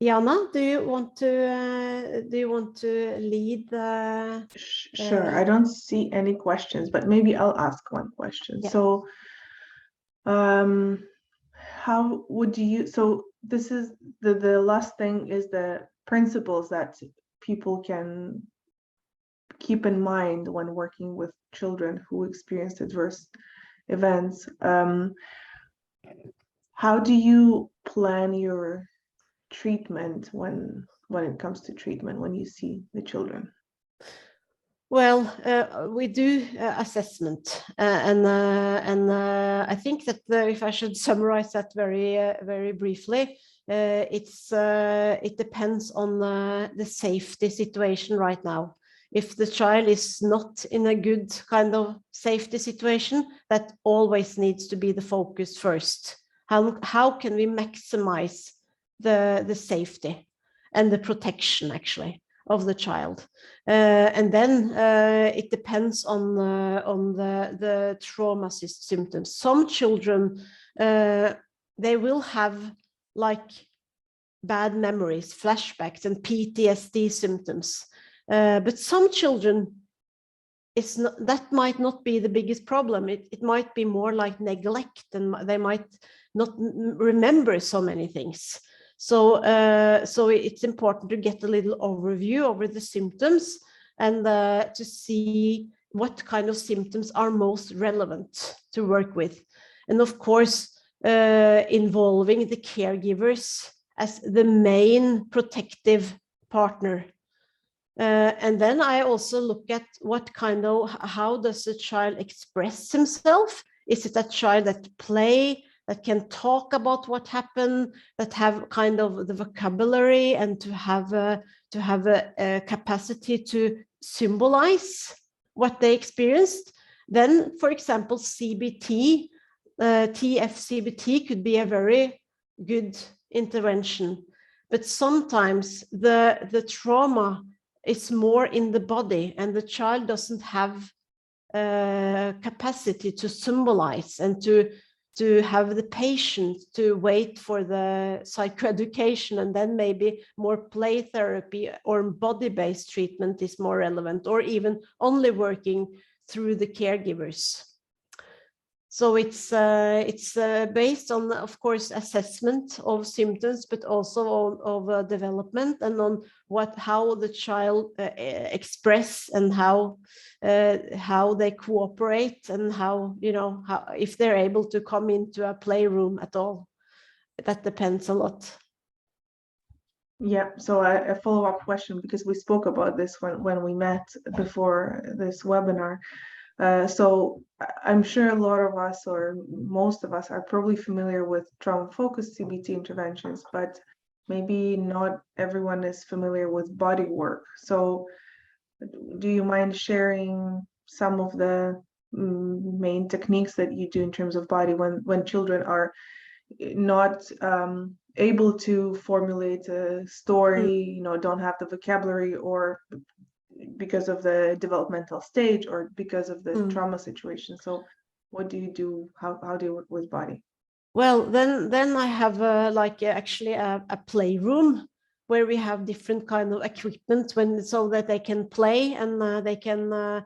Jana, do you want to lead the? Sure. I don't see any questions, but maybe I'll ask one question. Yeah. So, how would you? So this is the last thing is the principles that people can keep in mind when working with children who experience adverse events. How do you plan your treatment when it comes to treatment, when you see the children? Well, we do assessment, and I think that if I should summarize that very briefly, it depends on the safety situation right now. If the child is not in a good kind of safety situation, that always needs to be the focus first. How can we maximize the safety and the protection actually of the child, and then it depends on the trauma symptoms. Some children they will have like bad memories, flashbacks, and PTSD symptoms, but some children that might not be the biggest problem. It might be more like neglect, and they might not remember so many things. So it's important to get a little overview over the symptoms and to see what kind of symptoms are most relevant to work with. And of course, involving the caregivers as the main protective partner. And then I also look at how does the child express himself? Is it a child that play, that can talk about what happened, that have kind of the vocabulary and to have a capacity to symbolize what they experienced? Then, for example, CBT, TF-CBT could be a very good intervention. But sometimes the trauma is more in the body, and the child doesn't have capacity to symbolize and to have the patience to wait for the psychoeducation, and then maybe more play therapy or body-based treatment is more relevant, or even only working through the caregivers. So it's based on, of course, assessment of symptoms, but also of development, and on how the child express, and how they cooperate, and how if they're able to come into a playroom at all. That depends a lot. Yeah. So a follow-up question, because we spoke about this when we met before this webinar. So I'm sure a lot of us, or most of us, are probably familiar with trauma-focused CBT interventions, but maybe not everyone is familiar with body work. So do you mind sharing some of the main techniques that you do in terms of body when children are not able to formulate a story, don't have the vocabulary, or because of the developmental stage, or because of the trauma situation? So what do you do? How do you work with body? Well, then I have actually a playroom where we have different kind of equipment so that they can play, and they can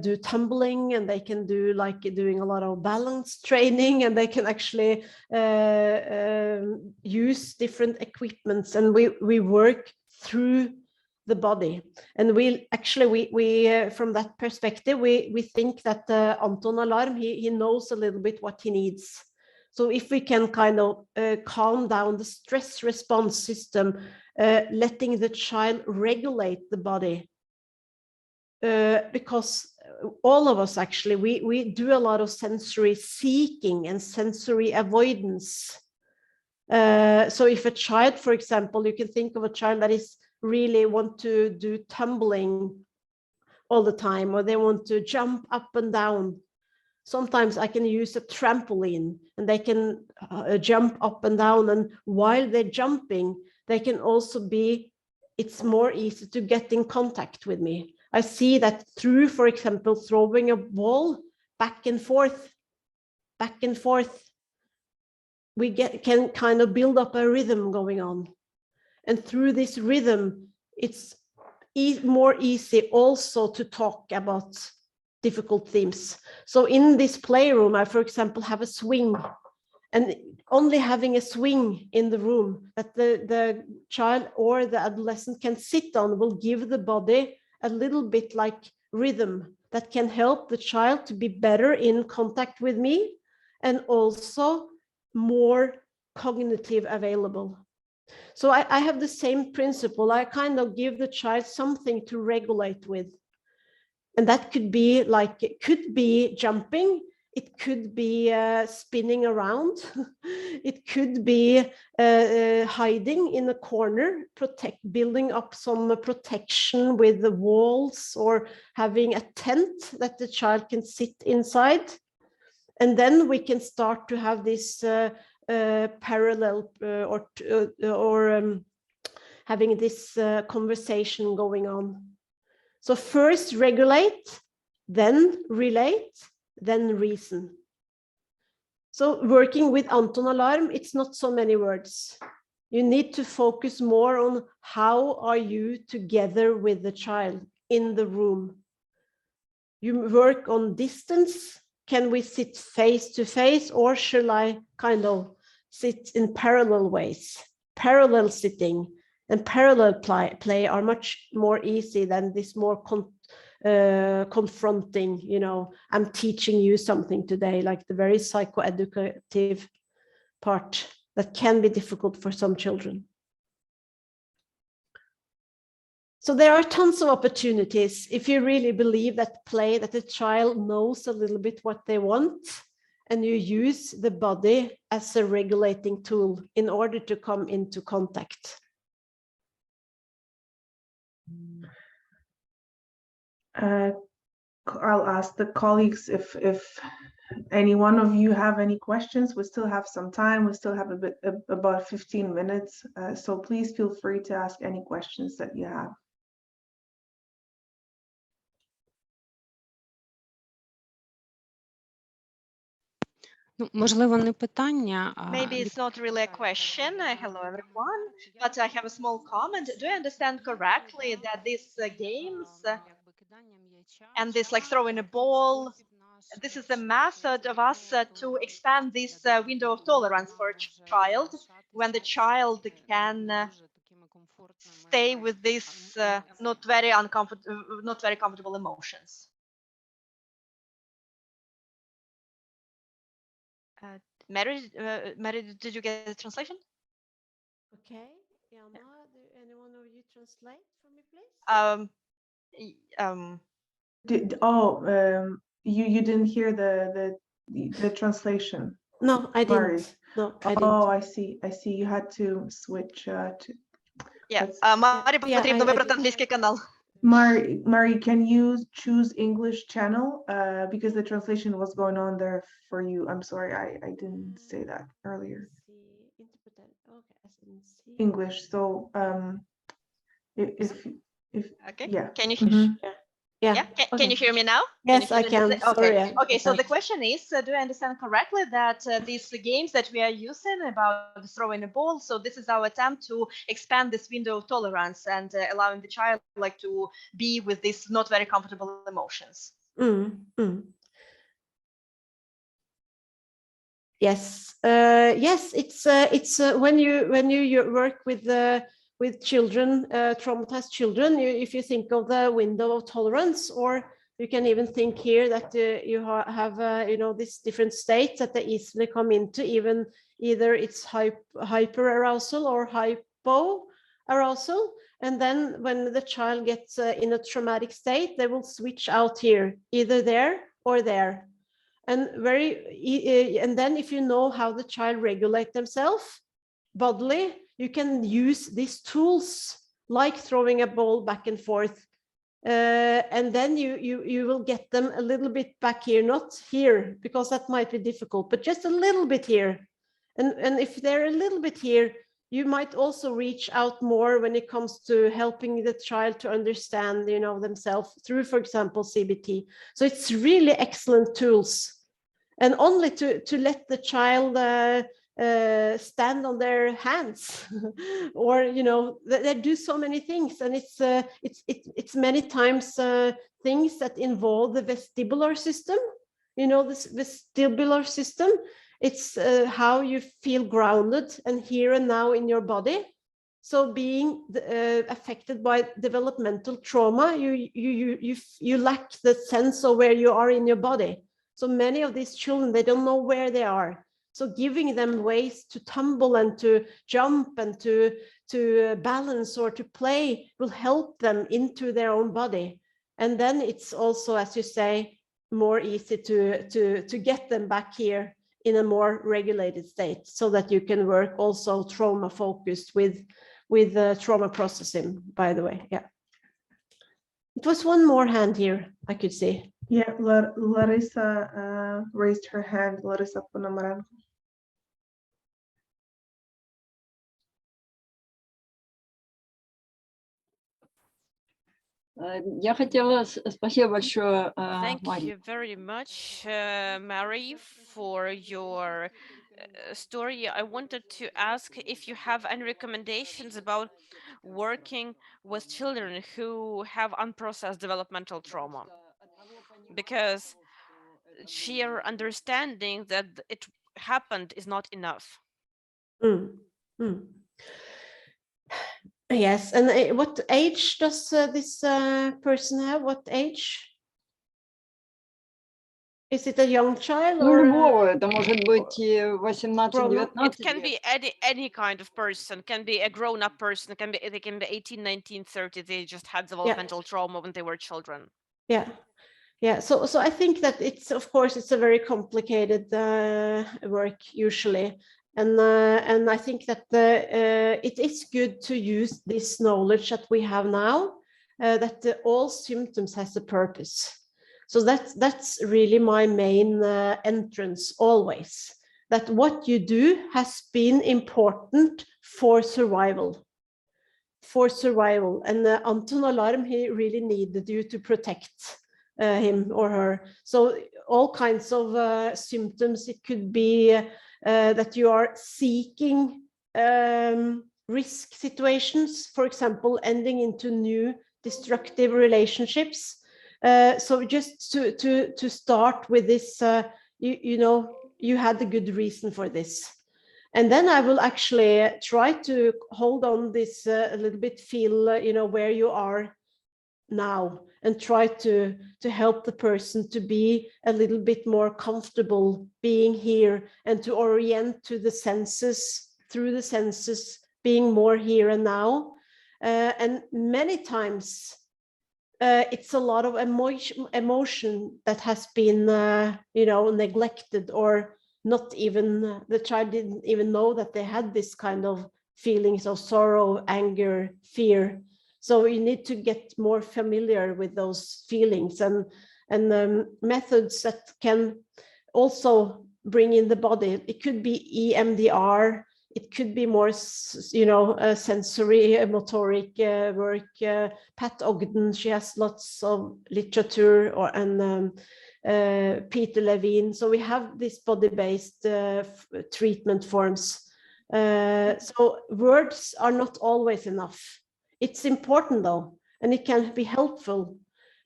do tumbling, and they can do doing a lot of balance training, and they can actually use different equipments, and we work through the body. And we from that perspective, we think that Anton Alarm, he knows a little bit what he needs. So if we can kind of calm down the stress response system, letting the child regulate the body, because all of us actually, we do a lot of sensory seeking and sensory avoidance. So if a child, for example, you can think of a child that is really want to do tumbling all the time, or they want to jump up and down. Sometimes I can use a trampoline and they can jump up and down, and while they're jumping, they can also be, it's more easy to get in contact with me. I see that through, for example, throwing a ball back and forth, we can kind of build up a rhythm going on. And through this rhythm, it's more easy also to talk about difficult themes. So in this playroom, I, for example, have a swing, and only having a swing in the room that the child or the adolescent can sit on will give the body a little bit like rhythm that can help the child to be better in contact with me, and also more cognitive available. So I have the same principle. I kind of give the child something to regulate with. And that could be like, it could be jumping, it could be spinning around, it could be hiding in a corner, building up some protection with the walls, or having a tent that the child can sit inside. And then we can start to have this parallel or having this conversation going on. So first regulate, then relate, then reason. So working with Anton Alarm, it's not so many words. You need to focus more on how are you together with the child in the room. You work on distance. Can we sit face to face, or shall I kind of sit in parallel ways? Parallel sitting and parallel play are much more easy than this more confronting, you know, I'm teaching you something today, like the very psychoeducative part that can be difficult for some children. So there are tons of opportunities if you really believe that the child knows a little bit what they want, and you use the body as a regulating tool in order to come into contact. I'll ask the colleagues if any one of you have any questions. We still have some time. We still have about 15 minutes. So please feel free to ask any questions that you have. Можливо, не питання. Maybe it's not really a question. Hello, everyone. But I have a small comment. Do I understand correctly that these games and this like throwing a ball, this is a method of us to expand this window of tolerance for a child, when the child can stay with these not very comfortable emotions? Mary, did you get the translation? Okay, Jana, do anyone of you translate for me, please? You didn't hear the translation? No, I didn't. Mari. No, I didn't. Oh, I see. You had to switch to. Yeah, Mari потрібно вибрати англійський канал. Mari, can you choose English channel? Because the translation was going on there for you. I'm sorry, I didn't say that earlier. English. So if okay, yeah. Can you hear? Yeah. Can you hear me now? Yes, I can. Okay. Sorry, Okay. So the question is, do I understand correctly that these games that we are using about throwing a ball, so this is our attempt to expand this window of tolerance and allowing the child like to be with these not very comfortable emotions? Yes. Yes. It's when you work with children, traumatized children. If you think of the window of tolerance, or You can even think here that you have you know, these different states that they easily come into, even either it's hyper arousal or hypo arousal. And then when the child gets in a traumatic state, they will switch out here, either there or there. And and then if you know how the child regulate themselves bodily, you can use these tools like throwing a ball back and forth. And then you will get them a little bit back here, not here, because that might be difficult, but just a little bit here. And if they're a little bit here, you might also reach out more when it comes to helping the child to understand, you know, themselves through, for example, CBT. So it's really excellent tools. And only to let the child stand on their hands, or, you know, they do so many things, and it's many times things that involve the vestibular system, you know, this vestibular system. It's how you feel grounded and here and now in your body. So being affected by developmental trauma, you lack the sense of where you are in your body. So many of these children, they don't know where they are. So giving them ways to tumble and to jump and to balance or to play will help them into their own body. And then it's also, as you say, more easy to get them back here in a more regulated state, so that you can work also trauma focused with trauma processing, by the way. Yeah. It was one more hand here, I could see. Yeah, Larissa raised her hand. Larissa Ponomarenko. Я хотела, спасибо большое, Thank Мари. you very much, Mary, for your story. I wanted to ask if you have any recommendations about working with children who have unprocessed developmental trauma, because sheer understanding that it happened is not enough. Yes, and what age does this person have? What age? Is it a young child Ну, or любого, это может быть 18-19 It can лет. be any kind of person, can be a grown-up person, they can be 18, 19, 30, they just had developmental trauma when they were children. Yeah, so I think that it's, of course, it's a very complicated work usually, and I think that it is good to use this knowledge that we have now, that all symptoms has a purpose. So that's really my main entrance always, that what you do has been important for survival. And Anton Alarm, he really needed you to protect him or her. So all kinds of symptoms. It could be that you are seeking risk situations, for example, ending into new destructive relationships. So just to start with this, you know, you had a good reason for this. And then I will actually try to hold on this a little bit, feel, you know, where you are now, and try to help the person to be a little bit more comfortable being here, and to orient to the senses, through the senses, being more here and now. And many times it's a lot of emotion that has been, you know, neglected, or not even, the child didn't even know that they had this kind of feelings of sorrow, anger, fear. So you need to get more familiar with those feelings, and methods that can also bring in the body. It could be EMDR, it could be more, you know, sensory motoric work. Pat Ogden, she has lots of literature, and Peter Levine. So we have these body-based treatment forms. So words are not always enough. It's important though, and it can be helpful,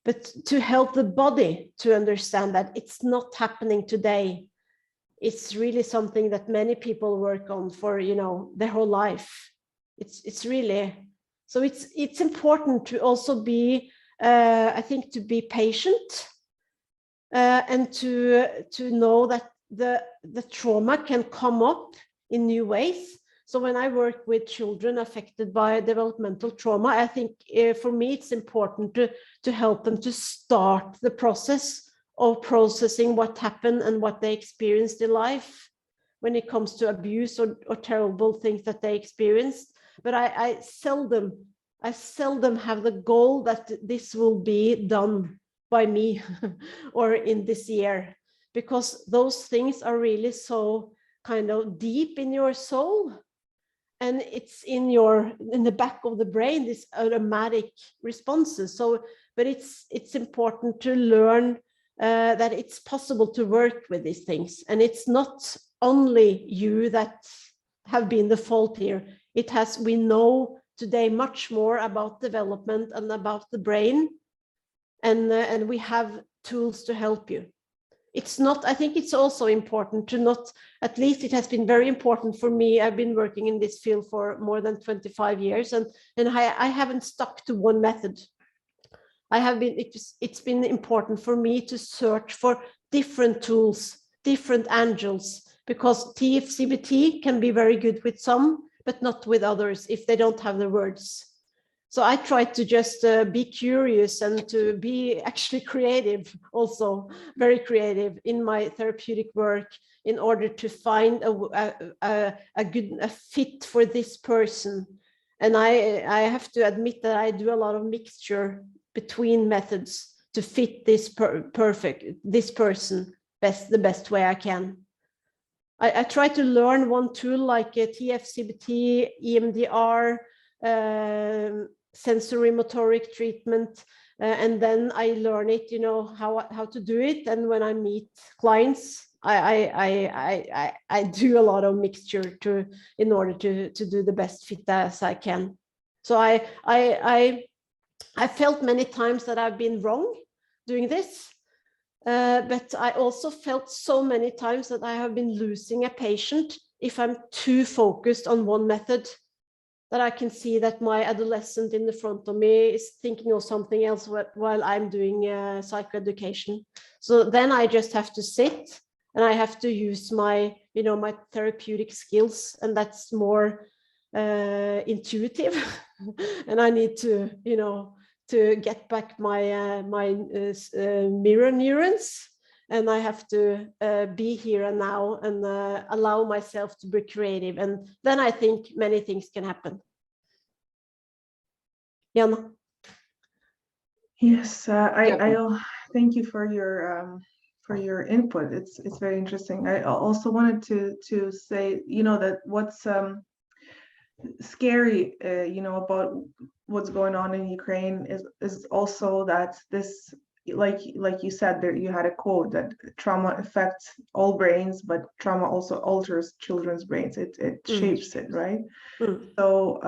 but to help the body to understand that it's not happening today, it's really something that many people work on for, you know, their whole life. It's really, so it's important to also be I think to be patient and to know that the trauma can come up in new ways. So when I work with children affected by developmental trauma, I think for me it's important to help them to start the process of processing what happened and what they experienced in life when it comes to abuse or terrible things that they experienced. But I seldom have the goal that this will be done by me or in this year, because those things are really so kind of deep in your soul, and it's in the back of the brain, these automatic responses. So, but it's important to learn that it's possible to work with these things, and it's not only you that have been the fault here. We know today much more about development and about the brain, and we have tools to help you. It's not, I think it's also important to not, at least it has been very important for me. I've been working in this field for more than 25 years, and I haven't stuck to one method. It's been important for me to search for different tools, different angles, because TFCBT can be very good with some, but not with others if they don't have the words. So I try to just be curious and to be actually creative, also very creative in my therapeutic work, in order to find a good fit for this person. And I have to admit that I do a lot of mixture between methods to fit this person the best way I can. I try to learn one tool like TFCBT, EMDR, sensory motoric treatment, and then I learn it, how to do it. And when I meet clients, I do a lot of mixture in order to do the best fit as I can. So I felt many times that I've been wrong doing this, but I also felt so many times that I have been losing a patient if I'm too focused on one method, that I can see that my adolescent in the front of me is thinking of something else while I'm doing psychoeducation. So then I just have to sit and I have to use my therapeutic skills, and that's more intuitive. And I need to get back my mirror neurons, and I have to be here and now and allow myself to be creative. And then I think many things can happen. Jana? Yes, I thank you for your input. It's very interesting. I also wanted to say, that what's scary, about what's going on in Ukraine is also that this, like you said, there you had a quote that trauma affects all brains, but trauma also alters children's brains. It shapes it, right? So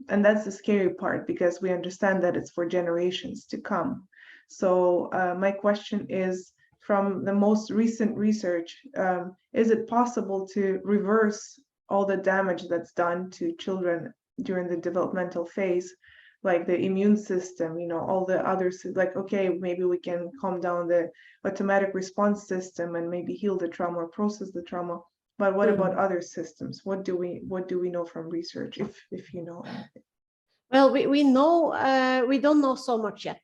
and that's the scary part, because we understand that it's for generations to come. So my question is, from the most recent research, is it possible to reverse all the damage that's done to children during the developmental phase, like the immune system, all the others, like, okay, maybe we can calm down the automatic response system and maybe heal the trauma or process the trauma. But what about other systems? What do we know from research, if you know anything? Well, we know, we don't know so much yet.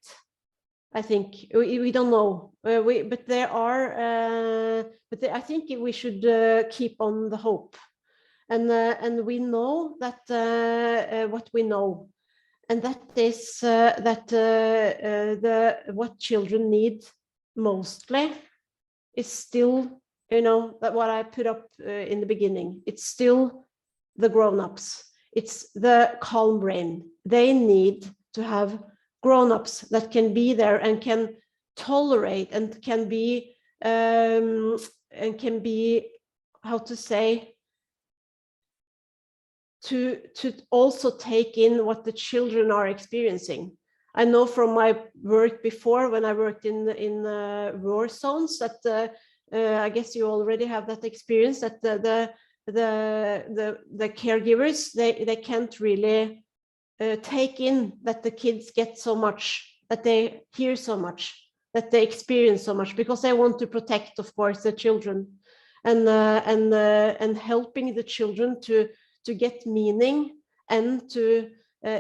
I think we don't know, but there are, I think we should keep on the hope, and we know that what we know, and that is that what children need mostly is still, that what I put up in the beginning. It's still the grown-ups. It's the calm brain. They need to have grown-ups that can be there and can tolerate and can be how to say, to also take in what the children are experiencing. I know from my work before, when I worked in war zones, that I guess you already have that experience, that the caregivers, they can't really take in that the kids get so much that they hear so much, that they experience so much, because they want to protect, of course, their children, and helping the children to get meaning, and to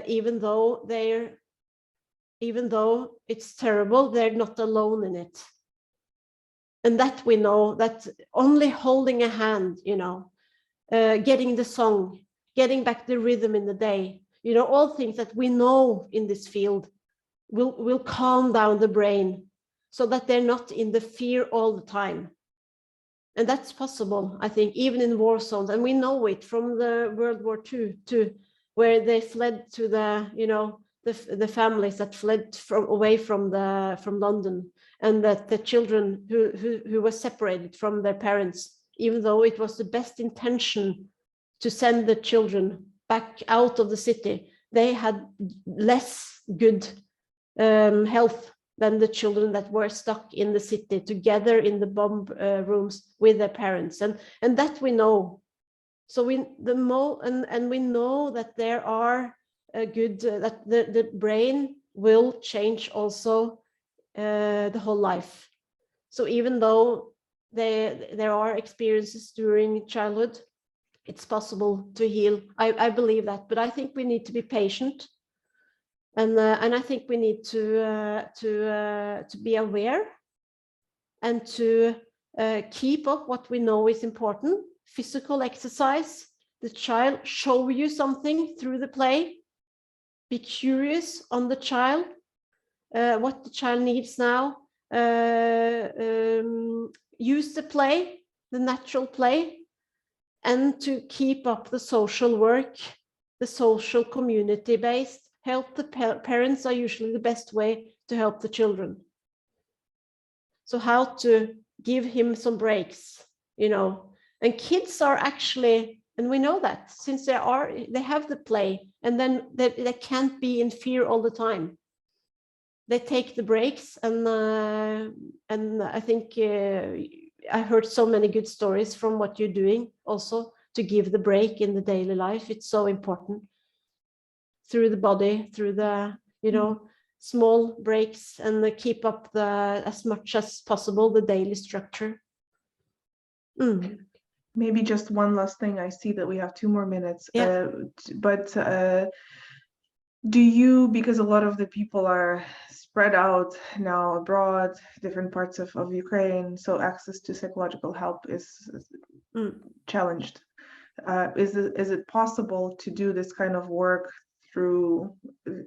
even though it's terrible, they're not alone in it. And that we know, that only holding a hand, you know, getting the song, getting back the rhythm in the day, you know, all things that we know in this field will calm down the brain so that they're not in the fear all the time. And that's possible, I think, even in war zones. And we know it from the World War II too, where they fled to the, you know, the families that fled away from London, and that the children who were separated from their parents, even though it was the best intention to send the children back out of the city, they had less good health than the children that were stuck in the city together in the bomb rooms with their parents, and that we know. So we know that there are that the brain will change also the whole life. So even though there are experiences during childhood, it's possible to heal. I believe that, but I think we need to be patient. And I think we need to be aware and to keep up what we know is important. Physical exercise, the child show you something through the play. Be curious on the child, what the child needs now. Use the play, the natural play, and to keep up the social work, the social community-based. Help the parents are usually the best way to help the children. So how to give him some breaks, you know. And kids are actually, and we know that, since they have the play, and then they can't be in fear all the time. They take the breaks, and I think I heard so many good stories from what you're doing also, to give the break in the daily life. It's so important. Through the body, through the, you know, small breaks, and keep up as much as possible the daily structure. Maybe just one last thing. I see that we have 2 more minutes. Yeah. But do you, because a lot of the people are spread out now abroad, different parts of Ukraine, so access to psychological help is challenged. Is it possible to do this kind of work through,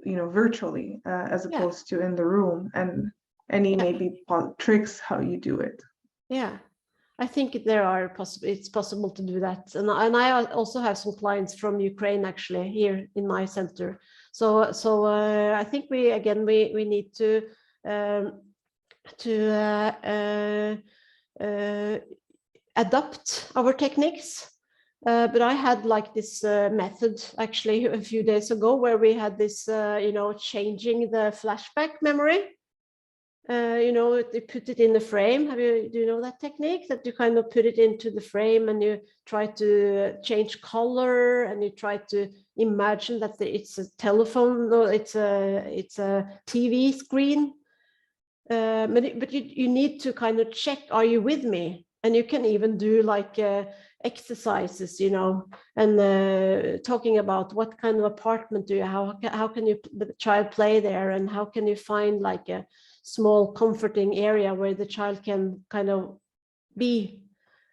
you know, virtually, as opposed to in the room, and any maybe tricks how you do it? Yeah, I think it's possible to do that, and I also have some clients from Ukraine actually here in my center. So I think we need to adapt our techniques. But I had like this method actually a few days ago, where we had this, you know, changing the flashback memory. You know, they put it in the frame. Do you know that technique? That you kind of put it into the frame, and you try to change color, and you try to imagine that it's a telephone, or it's a TV screen. But you need to kind of check, are you with me? And you can even do like exercises, you know, and talking about what kind of apartment do you have, how can the child play there, and how can you find like a small comforting area where the child can kind of be.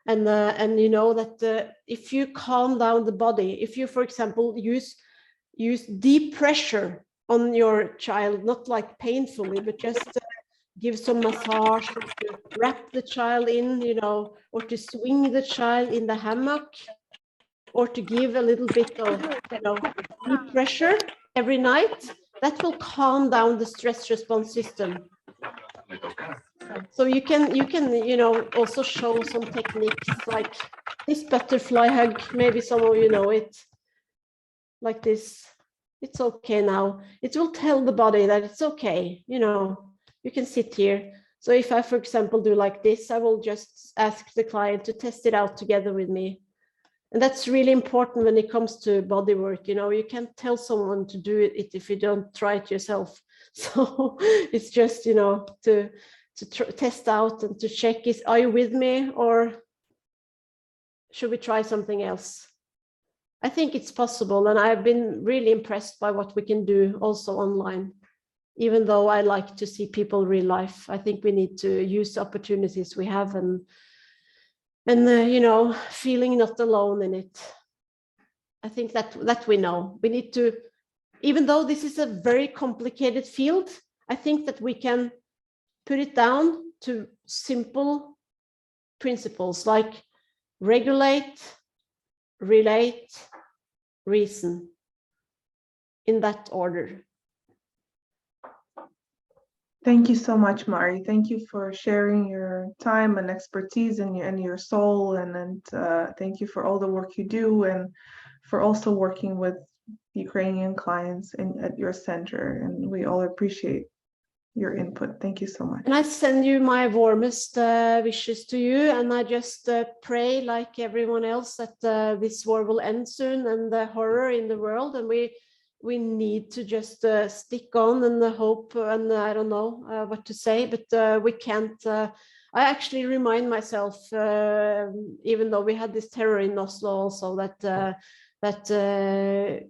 And you know that if you calm down the body, if you, for example, use deep pressure on your child, not like painfully, but just give some massage, or to wrap the child in, you know, or to swing the child in the hammock, or to give a little bit of, you know, deep pressure every night, that will calm down the stress response system. So you can, you know, also show some techniques like this butterfly hug. Maybe some of you know it, like this. It's okay now. It will tell the body that it's okay, you know. You can sit here. So if I, for example, do like this, I will just ask the client to test it out together with me. And that's really important when it comes to body work. You know, you can't tell someone to do it if you don't try it yourself. So it's just, you know, to test out and to check, are you with me, or should we try something else? I think it's possible, and I've been really impressed by what we can do also online. Even though I like to see people real life, I think we need to use the opportunities we have, and you know, feeling not alone in it. I think that we know. We need to, even though this is a very complicated field, I think that we can put it down to simple principles like regulate, relate, reason, in that order. Thank you so much, Mari. Thank you for sharing your time and expertise and your soul, and thank you for all the work you do, and for also working with Ukrainian clients at your center. And we all appreciate your input. Thank you so much. And I send you my warmest wishes to you, and I just pray, like everyone else, that this war will end soon, and the horror in the world, and we need to just stick on and hope, and I don't know what to say, but we can't. I actually remind myself, even though we had this terror in Oslo also, that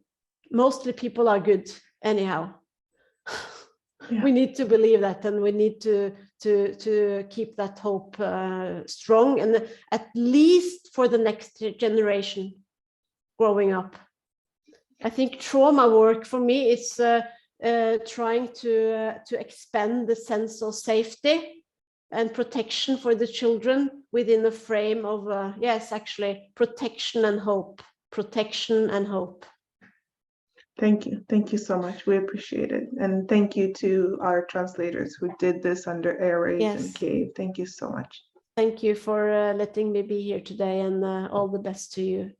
mostly people are good anyhow. Yeah. We need to believe that, and we need to keep that hope strong, and at least for the next generation growing up. I think trauma work for me is trying to expand the sense of safety and protection for the children within a frame of yes, actually protection and hope. Protection and hope. Thank you so much. We appreciate it, and thank you to our translators who did this under air raid and cave. Thank you so much. Thank you for letting me be here today, and all the best to you.